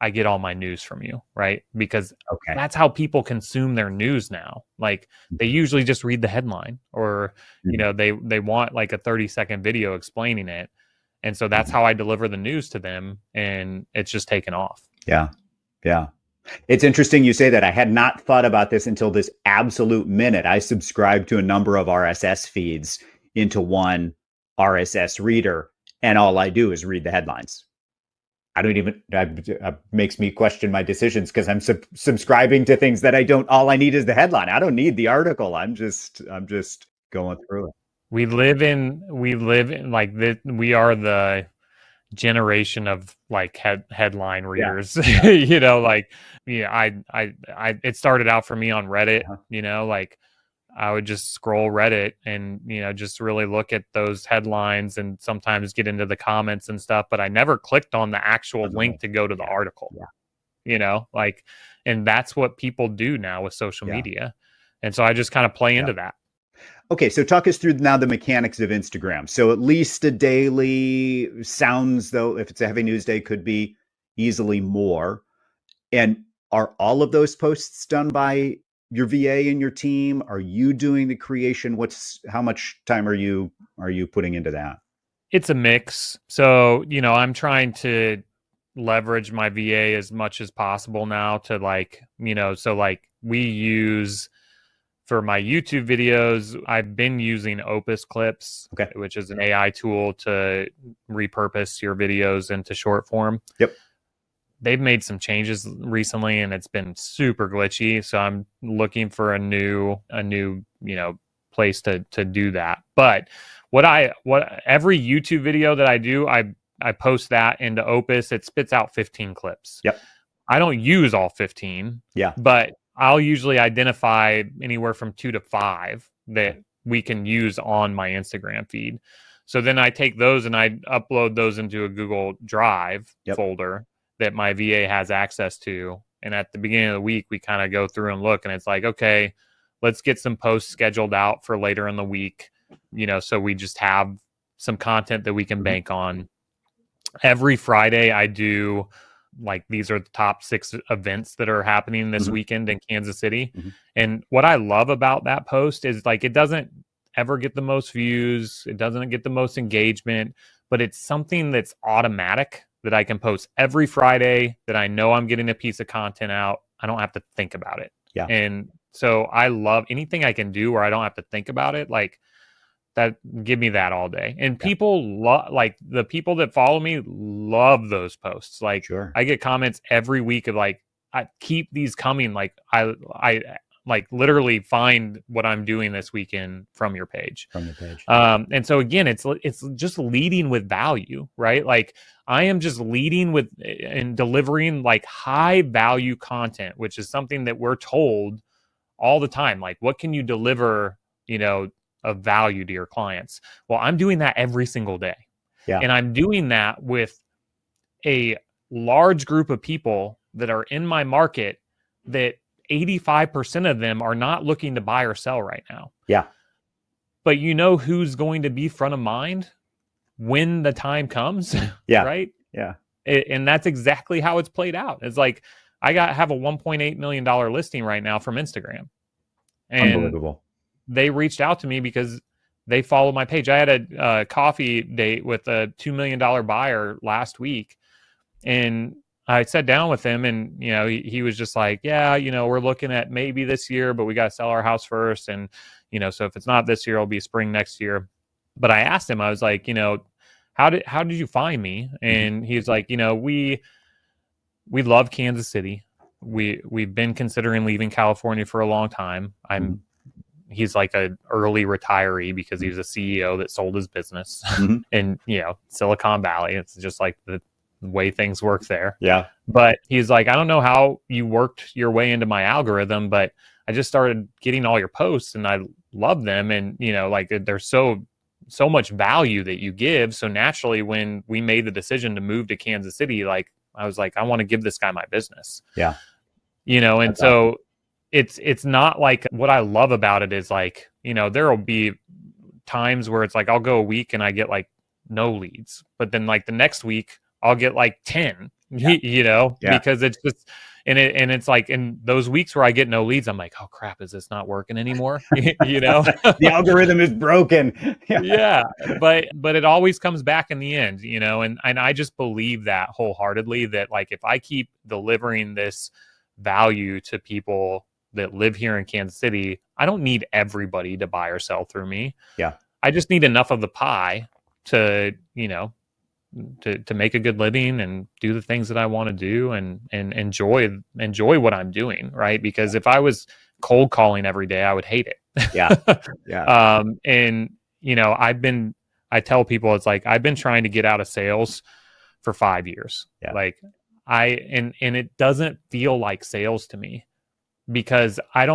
I get all my news from you, right? Because that's how people consume their news now. Like, they usually just read the headline, or, they want like a 30-second video explaining it. And so that's how I deliver the news to them, and it's just taken off. Yeah. Yeah. It's interesting you say that. I had not thought about this until this absolute minute. I subscribe to a number of RSS feeds into one RSS reader, and all I do is read the headlines. I don't even, that makes me question my decisions, because I'm subscribing to things that I don't, all I need is the headline. I don't need the article. I'm just going through it. We live in like this. We are the generation of like headline readers. Like, it started out for me on Reddit. Like, I would just scroll Reddit and, just really look at those headlines and sometimes get into the comments and stuff, but I never clicked on the actual link to go to the article. Like, and that's what people do now with social media. And so I just kind of play into that. Okay, so talk us through now the mechanics of Instagram. So at least a daily sounds, though, if it's a heavy news day, could be easily more. And Are all of those posts done by your VA and your team? Are you doing the creation? How much time are you putting into that? It's a mix. So, I'm trying to leverage my VA as much as possible now to so like we use for my YouTube videos, I've been using Opus Clips, Okay. which is an AI tool to repurpose your videos into short form. Yep. They've made some changes recently and it's been super glitchy. So I'm looking for a new, place to do that. But what every YouTube video that I do, I post that into Opus. It spits out 15 clips. Yep. I don't use all 15. Yeah. But I'll usually identify anywhere from 2 to 5 that we can use on my Instagram feed. So then I take those and I upload those into a Google Drive folder that my VA has access to. And at the beginning of the week, we kind of go through and look, and it's like, okay, let's get some posts scheduled out for later in the week, so we just have some content that we can bank on. Every Friday, I do these are the top 6 events that are happening this weekend in Kansas City. And what I love about that post is it doesn't ever get the most views. It doesn't get the most engagement, but it's something that's automatic that I can post every Friday that I know I'm getting a piece of content out. I don't have to think about it. Yeah. And so I love anything I can do where I don't have to think about it. That, give me that all day. And people the people that follow me love those posts. Sure. I get comments every week of I keep these coming. I literally find what I'm doing this weekend from your page. And so again, it's just leading with value, right? I am just leading with and delivering high value content, which is something that we're told all the time. What can you deliver, of value to your clients? Well, I'm doing that every single day. Yeah. And I'm doing that with a large group of people that are in my market that 85% of them are not looking to buy or sell right now. Yeah. But who's going to be front of mind when the time comes? Yeah. Right? Yeah. And that's exactly how it's played out. It's I have a $1.8 million listing right now from Instagram. And unbelievable. They reached out to me because they follow my page. I had a coffee date with a $2 million buyer last week, and I sat down with him, and he was just like, yeah, we're looking at maybe this year, but we got to sell our house first, and so if it's not this year, it'll be spring next year. But I asked him, I was like, how did you find me? And he's like, we love Kansas City. We've been considering leaving California for a long time. He's like an early retiree because he was a CEO that sold his business. And Silicon Valley, it's just the way things work there. Yeah. But he's like, I don't know how you worked your way into my algorithm, but I just started getting all your posts and I love them. And there's so much value that you give. So naturally, when we made the decision to move to Kansas City, I was like, I want to give this guy my business. Yeah. And That's so awesome. it's not what I love about it is there will be times where it's I'll go a week and I get no leads, but then the next week I'll get 10, because it's just, and it's in those weeks where I get no leads, I'm like, oh crap, is this not working anymore? The algorithm is broken. Yeah. But it always comes back in the end, and I just believe that wholeheartedly that if I keep delivering this value to people that live here in Kansas City, I don't need everybody to buy or sell through me. Yeah. I just need enough of the pie to, to make a good living and do the things that I want to do and enjoy what I'm doing. Right. Because if I was cold calling every day, I would hate it. Yeah. Yeah. And I tell people, it's I've been trying to get out of sales for 5 years. Yeah. And it doesn't feel like sales to me because I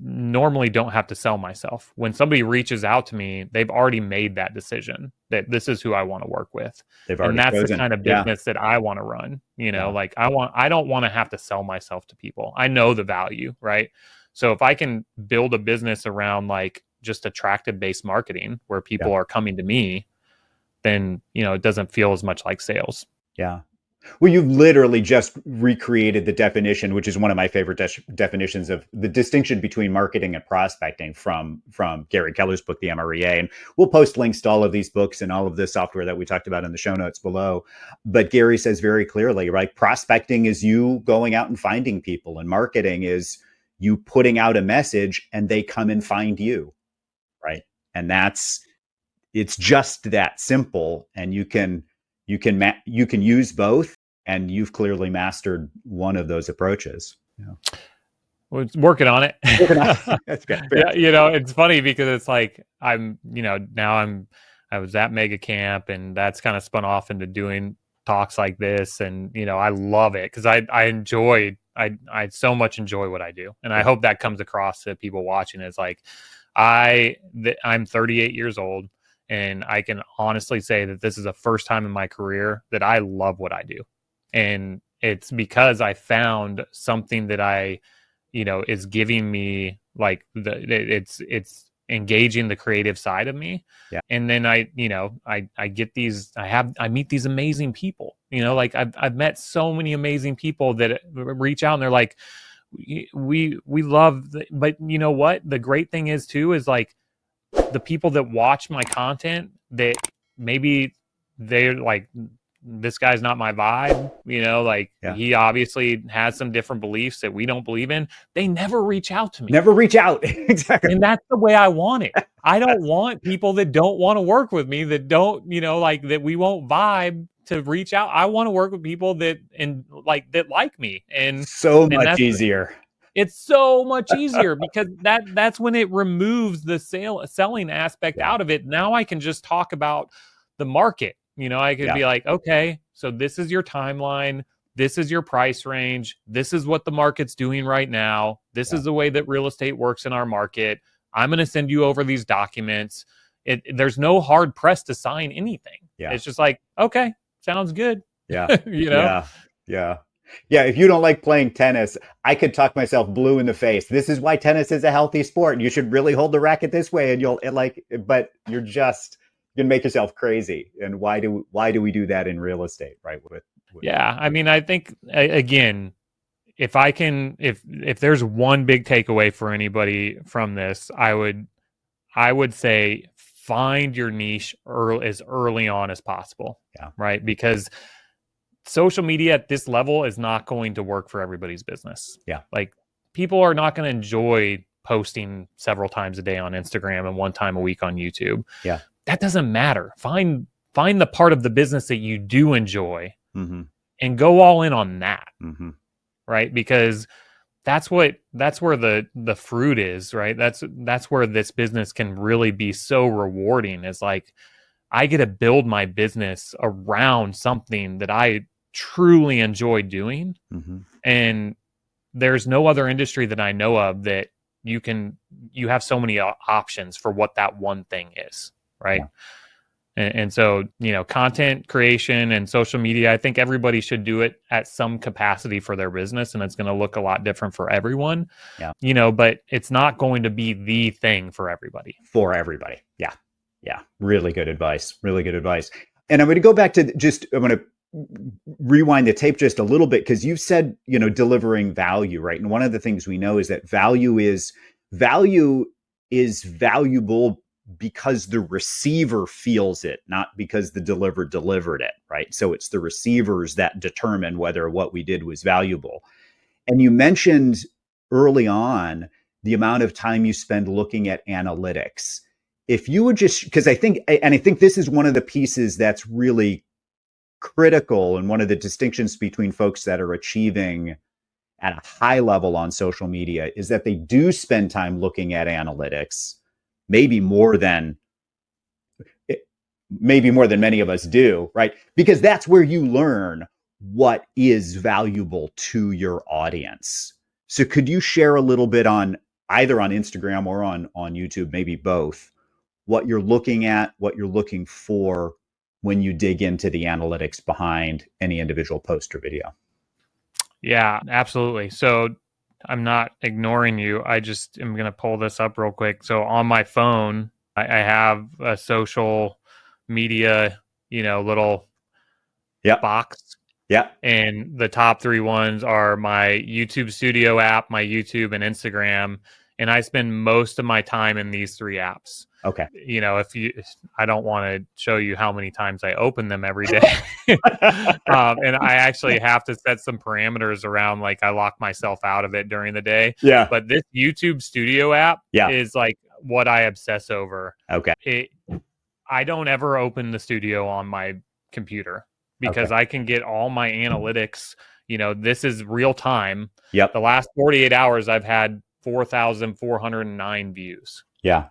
normally don't have to sell myself. When somebody reaches out to me, they've already made that decision that this is who I want to work with. And that's chosen. The kind of business that I want to run. I don't want to have to sell myself to people. I know the value, right? So if I can build a business around just attractive based marketing where people are coming to me, then, it doesn't feel as much like sales. Yeah. Well, you've literally just recreated the definition, which is one of my favorite definitions of the distinction between marketing and prospecting from Gary Keller's book, The MREA. And we'll post links to all of these books and all of the software that we talked about in the show notes below. But Gary says very clearly, right? Prospecting is you going out and finding people, and marketing is you putting out a message and they come and find you, right? And it's just that simple. And you can use both, and you've clearly mastered one of those approaches. Yeah. Well, it's working on it. That's good. Yeah, it's funny because it's like I was at Mega Camp, and that's kind of spun off into doing talks like this, and I love it because I so much enjoy what I do, and I hope that comes across to people watching. It's like I'm 38 years old. And I can honestly say that this is the first time in my career that I love what I do. And it's because I found something that is giving me like it's engaging the creative side of me. Yeah. And then I get I meet these amazing people, like I've met so many amazing people that reach out and they're like, we love, but you know what? The great thing is too, is like, the people that watch my content that maybe they're like, this guy's not my vibe, he obviously has some different beliefs that we don't believe in. They never reach out to me. Never reach out. Exactly. And that's the way I want it. I don't want people that don't want to work with me, that don't, that we won't vibe, to reach out. I want to work with people that like me. And so much easier. It's so much easier because that's when it removes the selling aspect out of it. Now I can just talk about the market. I could be like, okay, so this is your timeline. This is your price range. This is what the market's doing right now. This is the way that real estate works in our market. I'm going to send you over these documents. There's no hard press to sign anything. Yeah. It's just like, okay, sounds good. Yeah. Yeah, if you don't like playing tennis, I could talk myself blue in the face. This is why tennis is a healthy sport. You should really hold the racket this way, and but you're just gonna make yourself crazy. And why do we do that in real estate, right? Yeah, I mean, I think again, if there's one big takeaway for anybody from this, I would say find your niche as early on as possible. Yeah. Right, because social media at this level is not going to work for everybody's business. Yeah. Like, people are not going to enjoy posting several times a day on Instagram and one time a week on YouTube. Yeah. That doesn't matter. Find the part of the business that you do enjoy and go all in on that. Right. Because that's where the fruit is, right? That's where this business can really be so rewarding. Is like, I get to build my business around something that I truly enjoy doing. And there's no other industry that I know of that you have so many options for what that one thing is. Right. Yeah. And so, content creation and social media, I think everybody should do it at some capacity for their business, and it's going to look a lot different for everyone. Yeah. But it's not going to be the thing for everybody. Yeah. Yeah. Really good advice. And I'm going to go back to I'm going to rewind the tape just a little bit, because you've said, delivering value, right? And one of the things we know is that value is valuable because the receiver feels it, not because the deliverer delivered it, right? So it's the receivers that determine whether what we did was valuable. And you mentioned early on the amount of time you spend looking at analytics. If you would just, because I think this is one of the pieces that's really critical, and one of the distinctions between folks that are achieving at a high level on social media, is that they do spend time looking at analytics, maybe more than many of us do, right? Because that's where you learn what is valuable to your audience. So could you share a little bit on either on Instagram or on YouTube, maybe both, what you're looking at, what you're looking for when you dig into the analytics behind any individual post or video? Yeah, absolutely. So I'm not ignoring you. I just am going to pull this up real quick. So on my phone, I have a social media, little box. Yeah. And the top 3 ones are my YouTube Studio app, my YouTube, and Instagram. And I spend most of my time in these 3 apps. Okay. You know, I don't want to show you how many times I open them every day. And I actually have to set some parameters around, like I lock myself out of it during the day. Yeah. But this YouTube Studio app Yeah. is like what I obsess over. Okay. I don't ever open the studio on my computer because Okay. I can get all my analytics. You know, this is real time. Yep. The last 48 hours, I've had 4,409 views. Yeah.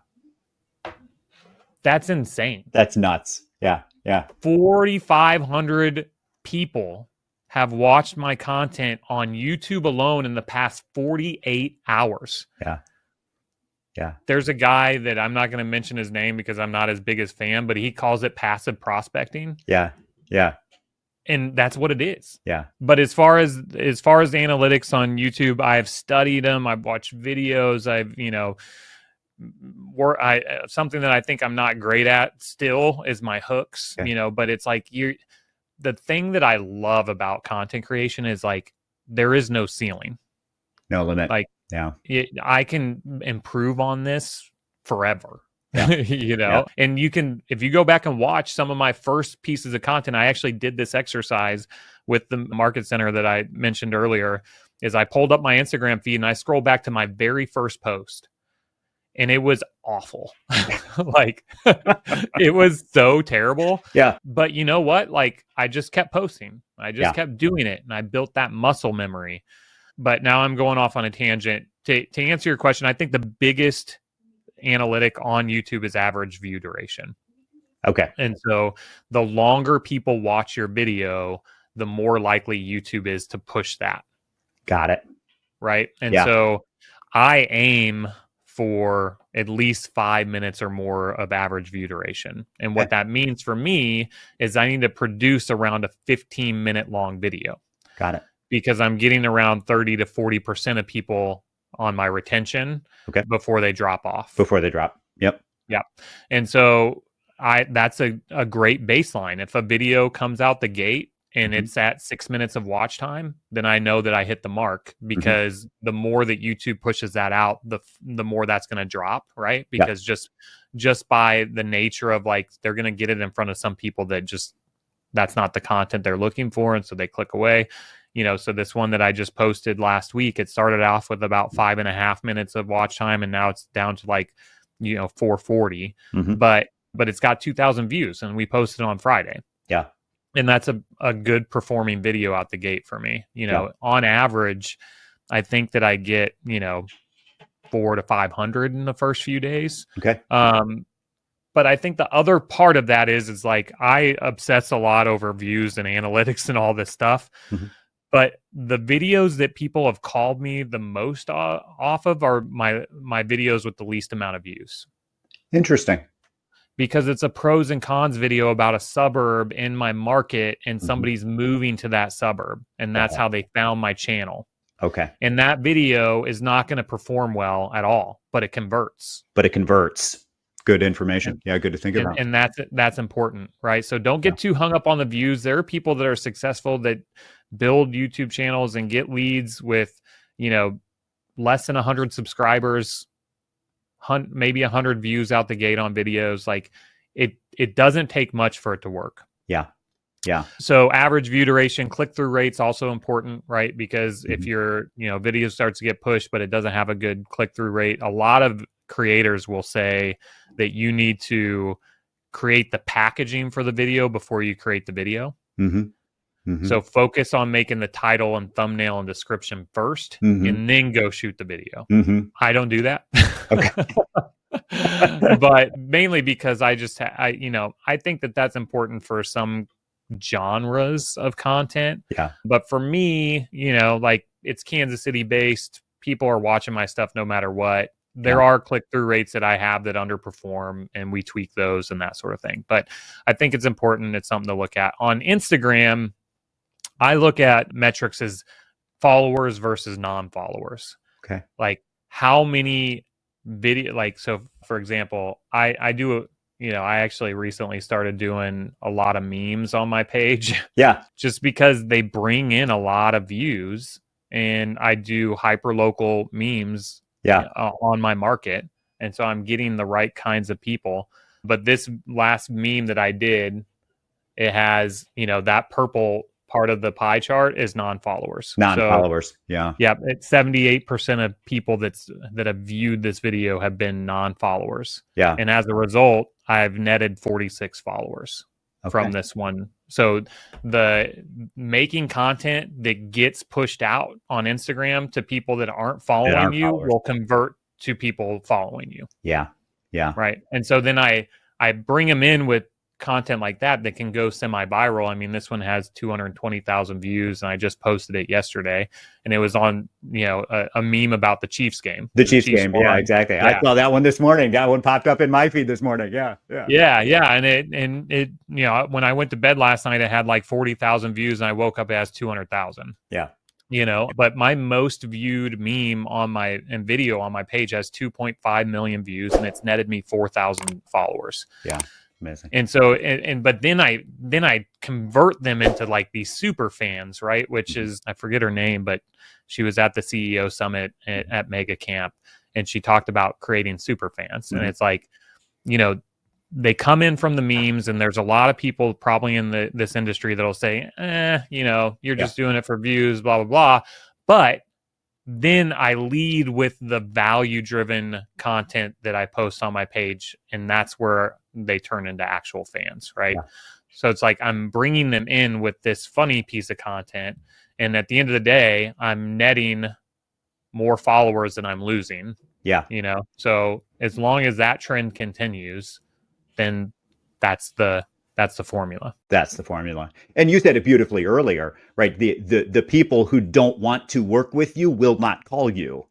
That's insane. That's nuts. Yeah. Yeah. 4,500 people have watched my content on YouTube alone in the past 48 hours. Yeah. Yeah. There's a guy that I'm not going to mention his name because I'm not as big as fan, but he calls it passive prospecting. Yeah. Yeah. And that's what it is. Yeah. But as far as analytics on YouTube, I've studied them. I've watched videos. I've, you know, something that I think I'm not great at still is my hooks, Okay. you know, but it's like the thing that I love about content creation is like there is no ceiling. No limit. Like, yeah. I can improve on this forever. Yeah. You know, and you can, if you go back and watch some of my first pieces of content, I actually did this exercise with the market center that I mentioned earlier, is I pulled up my Instagram feed and I scrolled back to my very first post and it was awful. Like it was so terrible. Yeah. But you know what? Like I just kept posting. I just kept doing it and I built that muscle memory. But now I'm going off on a tangent. To answer your question, I think the biggest analytic on YouTube is average view duration. Okay. And so the longer people watch your video, the more likely YouTube is to push that. Got it. Right. And so I aim for at least 5 minutes or more of average view duration. And what that means for me is I need to produce around a 15-minute long video. Got it. Because I'm getting around 30 to 40% of people on my retention before they drop off. Before they drop. Yep. Yeah. And so that's a great baseline. If a video comes out the gate and it's at 6 minutes of watch time, then I know that I hit the mark, because the more that YouTube pushes that out, the more that's going to drop, right? Because just by the nature of like, they're going to get it in front of some people that that's not the content they're looking for. And so they click away. You know, so this one that I just posted last week, it started off with about 5.5 minutes of watch time, and now it's down to like, 440. But it's got 2,000 views, and we posted on Friday. Yeah. And that's a good performing video out the gate for me. You know, on average, I think that I get, 400 to 500 in the first few days. Okay. But I think the other part of that is like I obsess a lot over views and analytics and all this stuff. But the videos that people have called me the most off of are my videos with the least amount of views. Interesting. Because it's a pros and cons video about a suburb in my market, and somebody's moving to that suburb, and that's how they found my channel. Okay. And that video is not going to perform well at all, but it converts. Good information. Good to think about. And that's important, right? So don't get too hung up on the views. There are people that are successful that build YouTube channels and get leads with, less than 100 subscribers, maybe 100 views out the gate on videos. Like it doesn't take much for it to work. Yeah. Yeah. So average view duration, click-through rate's also important, right? Because if your, video starts to get pushed, but it doesn't have a good click-through rate, a lot of creators will say that you need to create the packaging for the video before you create the video. So focus on making the title and thumbnail and description first, and then go shoot the video. I don't do that. Okay. But mainly because I think that that's important for some genres of content. Yeah. But for me, like it's Kansas City based. People are watching my stuff no matter what. There are click-through rates that I have that underperform, and we tweak those and that sort of thing. But I think it's important. It's something to look at. On Instagram, I look at metrics as followers versus non-followers. Okay. Like how many video, like, so for example, I do I actually recently started doing a lot of memes on my page Yeah. just because they bring in a lot of views, and I do hyperlocal memes Yeah. on my market. And so I'm getting the right kinds of people. But this last meme that I did, it has, that purple part of the pie chart is non-followers. So Non-followers. Yeah. yeah, it's 78% of people that have viewed this video have been non-followers. Yeah. And as a result, I've netted 46 followers Okay. from this one. So the making content that gets pushed out on Instagram to people that aren't That following aren't you followers. will convert to people following you. Yeah. Yeah. Right. And so then I bring them in with content like that can go semi-viral. I mean, this one has 220,000 views, and I just posted it yesterday, and it was on, a meme about the Chiefs game. The Chiefs Chiefs game. Yeah, won. exactly. I Yeah. saw that one this morning. That one popped up in my feed this morning. Yeah. Yeah. Yeah. And it, when I went to bed last night, it had like 40,000 views, and I woke up, it has 200,000. Yeah. But my most viewed meme and video on my page has 2.5 million views, and it's netted me 4,000 followers. Yeah. Amazing. And so, but then I convert them into like these super fans, right? Which is, I forget her name, but she was at the CEO summit at Mega Camp, and she talked about creating super fans. And it's like, they come in from the memes, and there's a lot of people probably in this industry that'll say, you're just doing it for views, blah, blah, blah. But then I lead with the value-driven content that I post on my page, and that's where they turn into actual fans, right? Yeah. So it's like I'm bringing them in with this funny piece of content, and at the end of the day, I'm netting more followers than I'm losing. Yeah. So as long as that trend continues, then that's the formula. That's the formula. And you said it beautifully earlier, right? The people who don't want to work with you will not call you.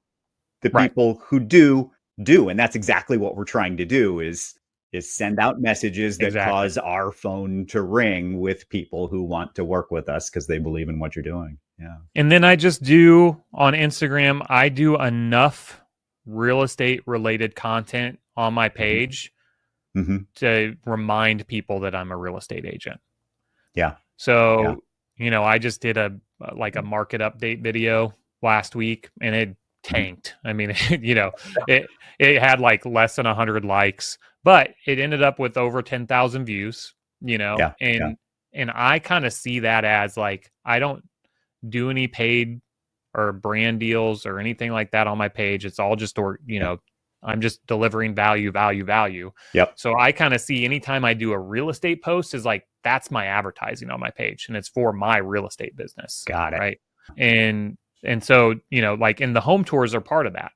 The people who do. And that's exactly what we're trying to do is send out messages that cause our phone to ring with people who want to work with us because they believe in what you're doing. Yeah. And then I just do on Instagram, I do enough real estate related content on my page to remind people that I'm a real estate agent. Yeah. So, I just did a market update video last week, and it tanked. I mean, it had like less than 100 likes, but it ended up with over 10,000 views, and I kind of see that as like, I don't do any paid or brand deals or anything like that on my page. It's all just, I'm just delivering value. Yep. So I kind of see anytime I do a real estate post is like, that's my advertising on my page, and it's for my real estate business. Got it. Right. And so, like, and the home tours are part of that,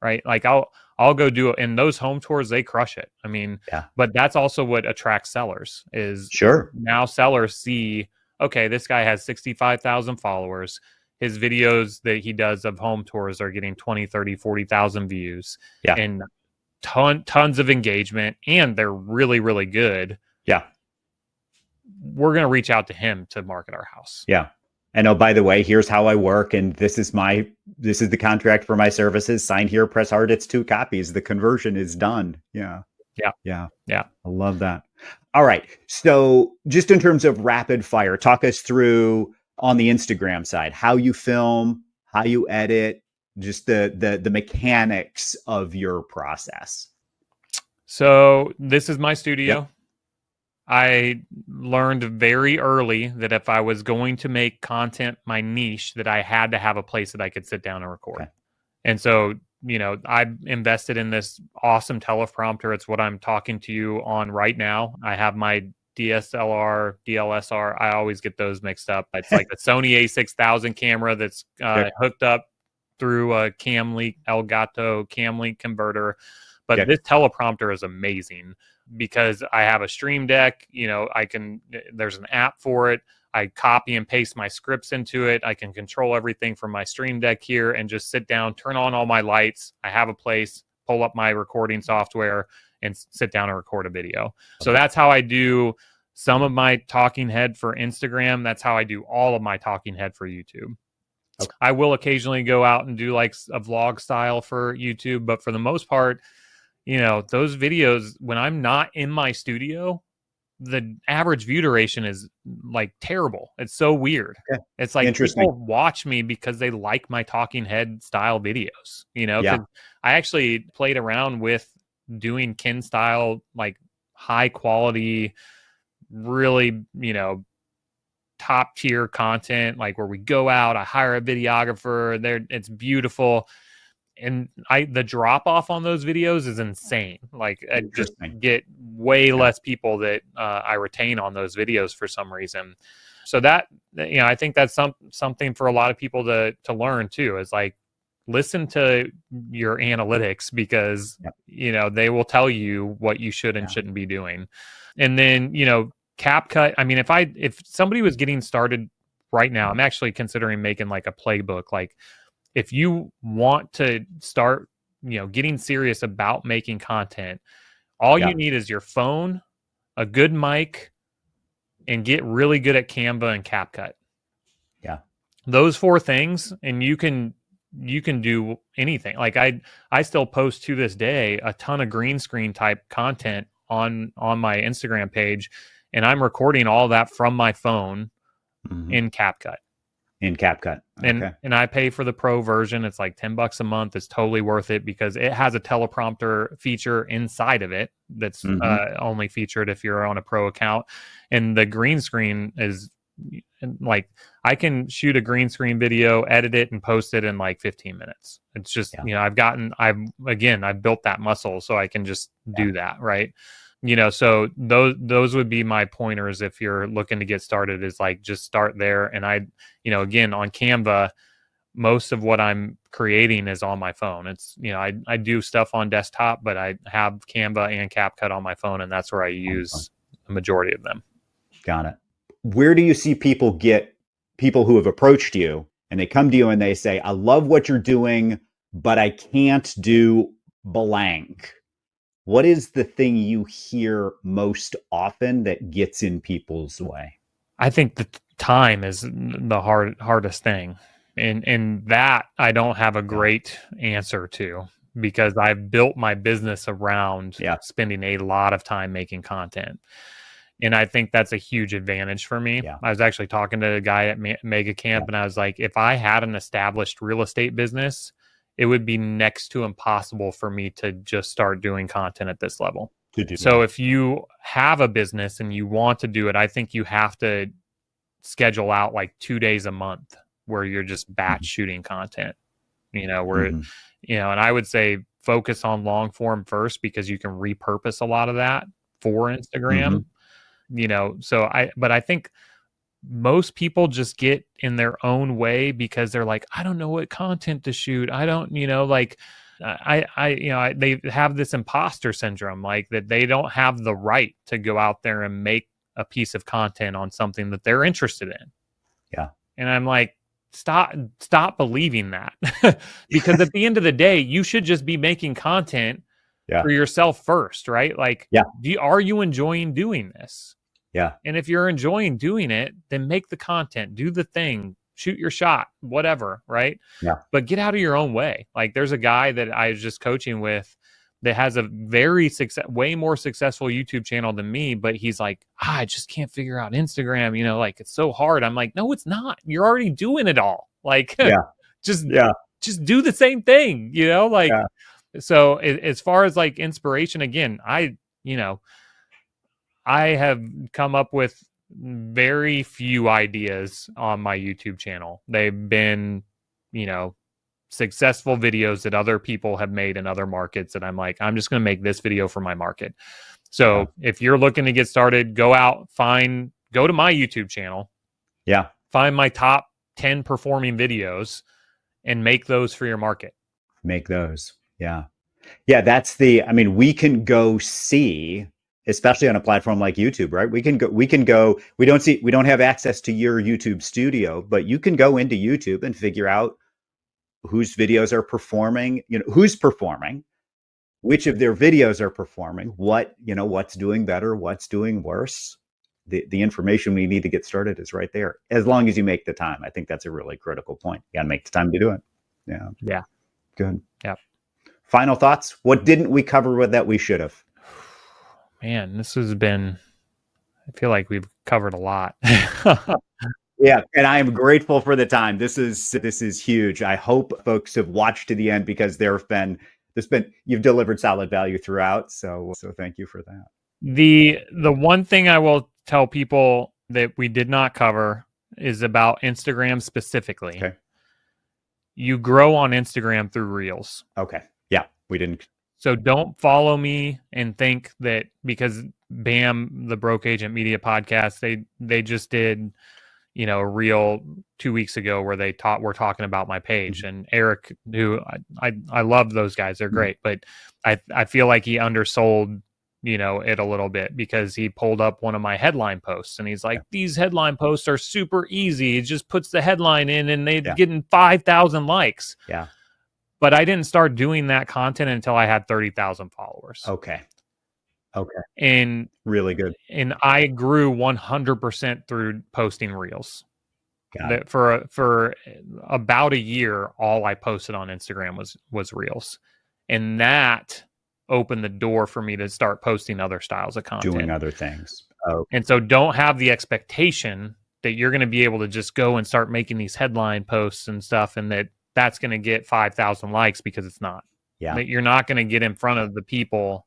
right? Like I'll go do it, and those home tours, they crush it. I mean, but that's also what attracts sellers is now sellers see, okay, this guy has 65,000 followers. His videos that he does of home tours are getting 20, 30, 40,000 views and tons of engagement, and they're really, really good. Yeah. We're going to reach out to him to market our house. Yeah. And oh, by the way, here's how I work. And this is the contract for my services. Sign here, press hard. It's 2 copies. The conversion is done. Yeah. Yeah. I love that. All right. So just in terms of rapid fire, talk us through on the Instagram side, how you film, how you edit, just the mechanics of your process. So this is my studio. Yep. I learned very early that if I was going to make content my niche, that I had to have a place that I could sit down and record. Okay. And so, I invested in this awesome teleprompter. It's what I'm talking to you on right now. I have my DSLR, DLSR. I always get those mixed up. It's like the Sony a6000 camera that's hooked up through a Elgato Camlink converter. But this teleprompter is amazing because I have a Stream Deck. There's an app for it. I copy and paste my scripts into it. I can control everything from my Stream Deck here and just sit down, turn on all my lights. I have a place, pull up my recording software, and sit down and record a video. So that's how I do some of my talking head for Instagram. That's how I do all of my talking head for YouTube. Okay. I will occasionally go out and do like a vlog style for YouTube, but for the most part, those videos, when I'm not in my studio, the average view duration is like terrible. It's so weird. Okay. It's like Interesting. people watch me because they like my talking head style videos, Yeah. because I actually played around with doing Ken style, like high quality, really, top tier content, like where we go out, I hire a videographer there. It's beautiful. And the drop off on those videos is insane. Like I just Interesting. get way Yeah. less people that I retain on those videos for some reason. So that, I think that's something for a lot of people to learn too, is like, listen to your analytics, because Yep. they will tell you what you should and Yeah. shouldn't be doing. And then CapCut, I mean, if somebody was getting started right now, I'm actually considering making like a playbook. Like, if you want to start, getting serious about making content, all you Yeah. need is your phone, a good mic, and get really good at Canva and CapCut. Yeah. Those four things, and you can do anything. Like I still post to this day a ton of green screen type content on my Instagram page, and I'm recording all that from my phone Mm-hmm. in CapCut. In CapCut. And Okay. I pay for the pro version. It's like $10 a month. It's totally worth it because it has a teleprompter feature inside of it that's Mm-hmm. only featured if you're on a pro account. And the green screen is like, I can shoot a green screen video, edit it, and post it in like 15 minutes. It's just, Yeah. I've built that muscle so I can just Yeah. do that. Right. So those would be my pointers if you're looking to get started, is like, just start there. And again, on Canva, most of what I'm creating is on my phone. It's, I do stuff on desktop, but I have Canva and CapCut on my phone, and that's where I use the majority of them. Got it. Where do you see people who have approached you and they come to you and they say, I love what you're doing, but I can't do blank? What is the thing you hear most often that gets in people's way? I think the time is the hardest thing. And that I don't have a Yeah. great answer to, because I've built my business around Yeah. spending a lot of time making content. And I think that's a huge advantage for me. Yeah. I was actually talking to a guy at Mega Camp, Yeah. and I was like, if I had an established real estate business, it would be next to impossible for me to just start doing content at this level. To do So that. if you have a business and you want to do it, I think you have to schedule out like 2 days a month where you're just batch Mm-hmm. shooting content, where, Mm-hmm. and I would say focus on long form first, because you can repurpose a lot of that for Mm-hmm. Instagram. But I think most people just get in their own way because they're like, I don't know what content to shoot. I don't, like, they have this imposter syndrome, like that they don't have the right to go out there and make a piece of content on something that they're interested in. Yeah. And I'm like, stop believing that. Because at the end of the day, you should just be making content Yeah. for yourself first, right? Like, Yeah. are you enjoying doing this? Yeah. And if you're enjoying doing it, then make the content, do the thing, shoot your shot, whatever, right? Yeah. But get out of your own way. Like, there's a guy that I was just coaching with that has a way more successful YouTube channel than me, but he's like, I just can't figure out Instagram, like, it's so hard. I'm like, no, it's not. You're already doing it all. Like, Yeah. just Yeah. do the same thing, like. Yeah. So as far as like inspiration, again, I have come up with very few ideas on my YouTube channel. They've been, successful videos that other people have made in other markets. And I'm like, I'm just going to make this video for my market. So if you're looking to get started, go to my YouTube channel. Yeah. Find my top 10 performing videos and make those for your market. Make those. Yeah. Yeah. We can go see, especially on a platform like YouTube, right? We don't have access to your YouTube studio, but you can go into YouTube and figure out whose videos are performing, who's performing, which of their videos are performing, what's doing better, what's doing worse. The information we need to get started is right there, as long as you make the time. I think that's a really critical point. You got to make the time to do it. Yeah. Yeah. Good. Yeah. Final thoughts? What didn't we cover that we should have? Man, this has been, I feel like we've covered a lot. Yeah, and I am grateful for the time. This is huge. I hope folks have watched to the end because you've delivered solid value throughout. So thank you for that. The one thing I will tell people that we did not cover is about Instagram specifically. Okay. You grow on Instagram through Reels. Okay. Yeah, we didn't. So don't follow me and think that because BAM, the Broke Agent Media podcast, they just did, a reel 2 weeks ago where we're talking about my page. Mm-hmm. And Eric, who I love those guys, they're great, but I feel like he undersold it a little bit because he pulled up one of my headline posts and he's like, these headline posts are super easy. It just puts the headline in and they're getting 5,000 likes. Yeah. But I didn't start doing that content until I had 30,000 followers. Okay. And really good. And I grew 100% through posting Reels. Got it. For about a year, all I posted on Instagram was Reels. And that opened the door for me to start posting other styles of content. Doing other things. Oh. And so don't have the expectation that you're going to be able to just go and start making these headline posts and stuff and that's going to get 5,000 likes because it's not. Yeah. That you're not going to get in front of the people.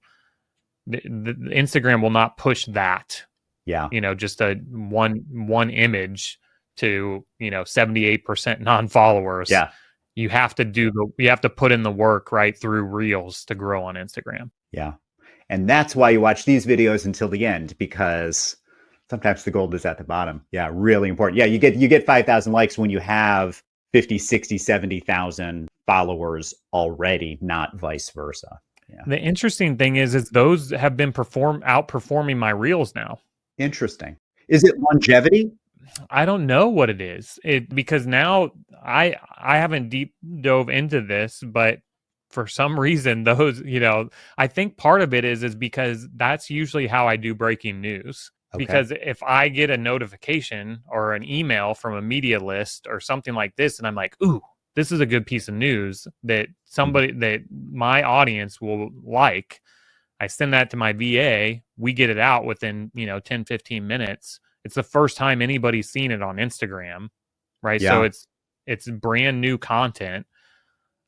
The Instagram will not push that. Yeah. Just a one image to, 78% non-followers. Yeah. You have to put in the work right through Reels to grow on Instagram. Yeah. And that's why you watch these videos until the end, because sometimes the gold is at the bottom. Yeah. Really important. Yeah. You get 5,000 likes when you have 50, 60, 70,000 followers already, not vice versa. Yeah. The interesting thing is those have been outperforming my Reels now. Interesting. Is it longevity? I don't know what it is. Because now I haven't deep dove into this, but for some reason those, I think part of it is because that's usually how I do breaking news. Okay. Because if I get a notification or an email from a media list or something like this, and I'm like, ooh, this is a good piece of news that that my audience will like. I send that to my VA. We get it out within, 10, 15 minutes. It's the first time anybody's seen it on Instagram, right? Yeah. So it's brand new content.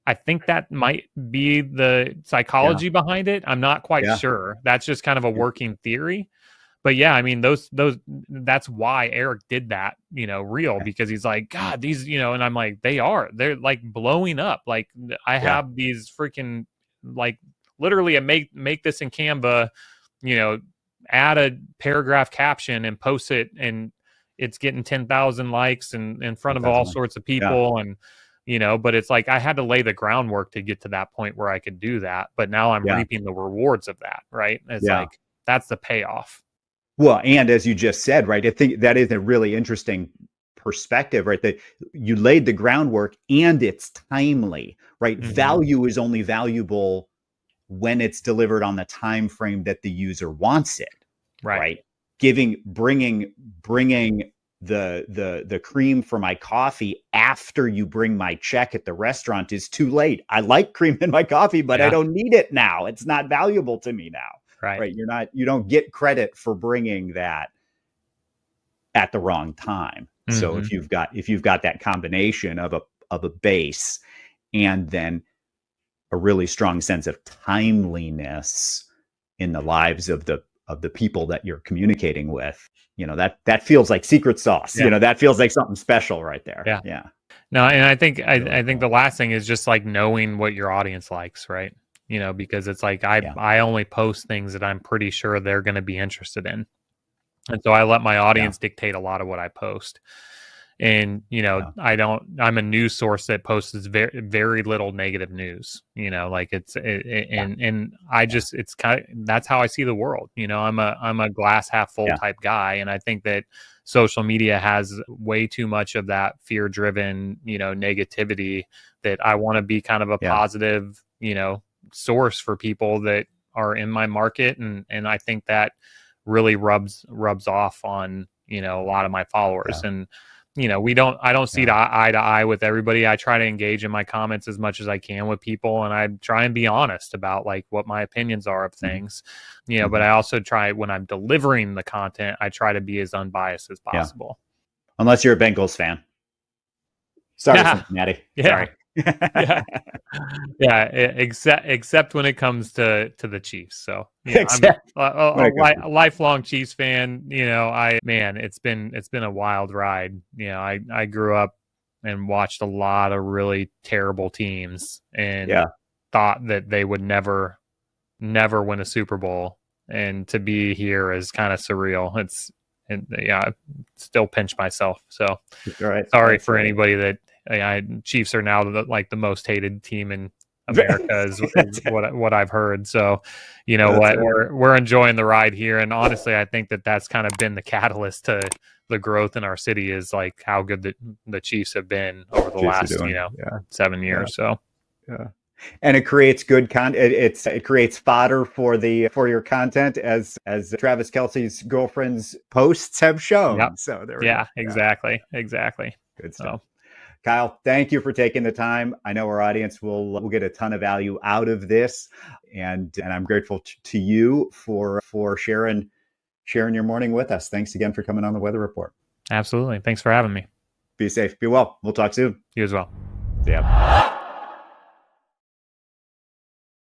I think that might be the psychology behind it. I'm not quite sure. That's just kind of a working theory. But yeah, I mean, that's why Eric did that, reel, because he's like, God, these, and I'm like, they're like blowing up. Like I have these freaking, like literally I make this in Canva, add a paragraph caption and post it, and it's getting 10,000 likes and in front of all sorts of people. And, but it's like, I had to lay the groundwork to get to that point where I could do that. But now I'm reaping the rewards of that. Right. It's like, that's the payoff. Well, and as you just said, right, I think that is a really interesting perspective, right? That you laid the groundwork and it's timely, right? Mm-hmm. Value is only valuable when it's delivered on the time frame that the user wants it, right? Bringing the cream for my coffee after you bring my check at the restaurant is too late. I like cream in my coffee, but I don't need it now. It's not valuable to me now. Right. You don't get credit for bringing that at the wrong time. Mm-hmm. So if you've got that combination of a base and then a really strong sense of timeliness in the lives of the people that you're communicating with, that feels like secret sauce. Yeah. That feels like something special right there. Yeah. Yeah. No, and I think I think the last thing is just like knowing what your audience likes, right? Because it's like I only post things that I'm pretty sure they're going to be interested in. And so I let my audience dictate a lot of what I post. And, I'm a news source that posts very, very little negative news, like and I just, it's kind of, that's how I see the world. I'm a glass half full type guy. And I think that social media has way too much of that fear driven, negativity that I want to be kind of a positive, source for people that are in my market. And I think that really rubs off on, a lot of my followers. And, I don't see eye to eye with everybody. I try to engage in my comments as much as I can with people, and I try and be honest about like what my opinions are of things, but I also try, when I'm delivering the content, I try to be as unbiased as possible. Unless you're a Bengals fan. Sorry, Cincinnati. Sorry. Except when it comes to the Chiefs. So I'm a lifelong Chiefs fan. It's been a wild ride. I grew up and watched a lot of really terrible teams and thought that they would never win a Super Bowl. And to be here is kind of surreal. I still pinch myself. So sorry for anybody that. Chiefs are now the most hated team in America is what I've heard. So, we're enjoying the ride here, and honestly, I think that's kind of been the catalyst to the growth in our city, is like how good the Chiefs have been over the last 7 years. So, and it creates good content. It creates fodder for your content, as Travis Kelce's girlfriend's posts have shown. Yep. So there we go. Exactly. Good stuff. Kyle, thank you for taking the time. I know our audience will get a ton of value out of this, and I'm grateful to you for sharing your morning with us. Thanks again for coming on the Weather Report. Absolutely. Thanks for having me. Be safe. Be well. We'll talk soon. You as well. See ya.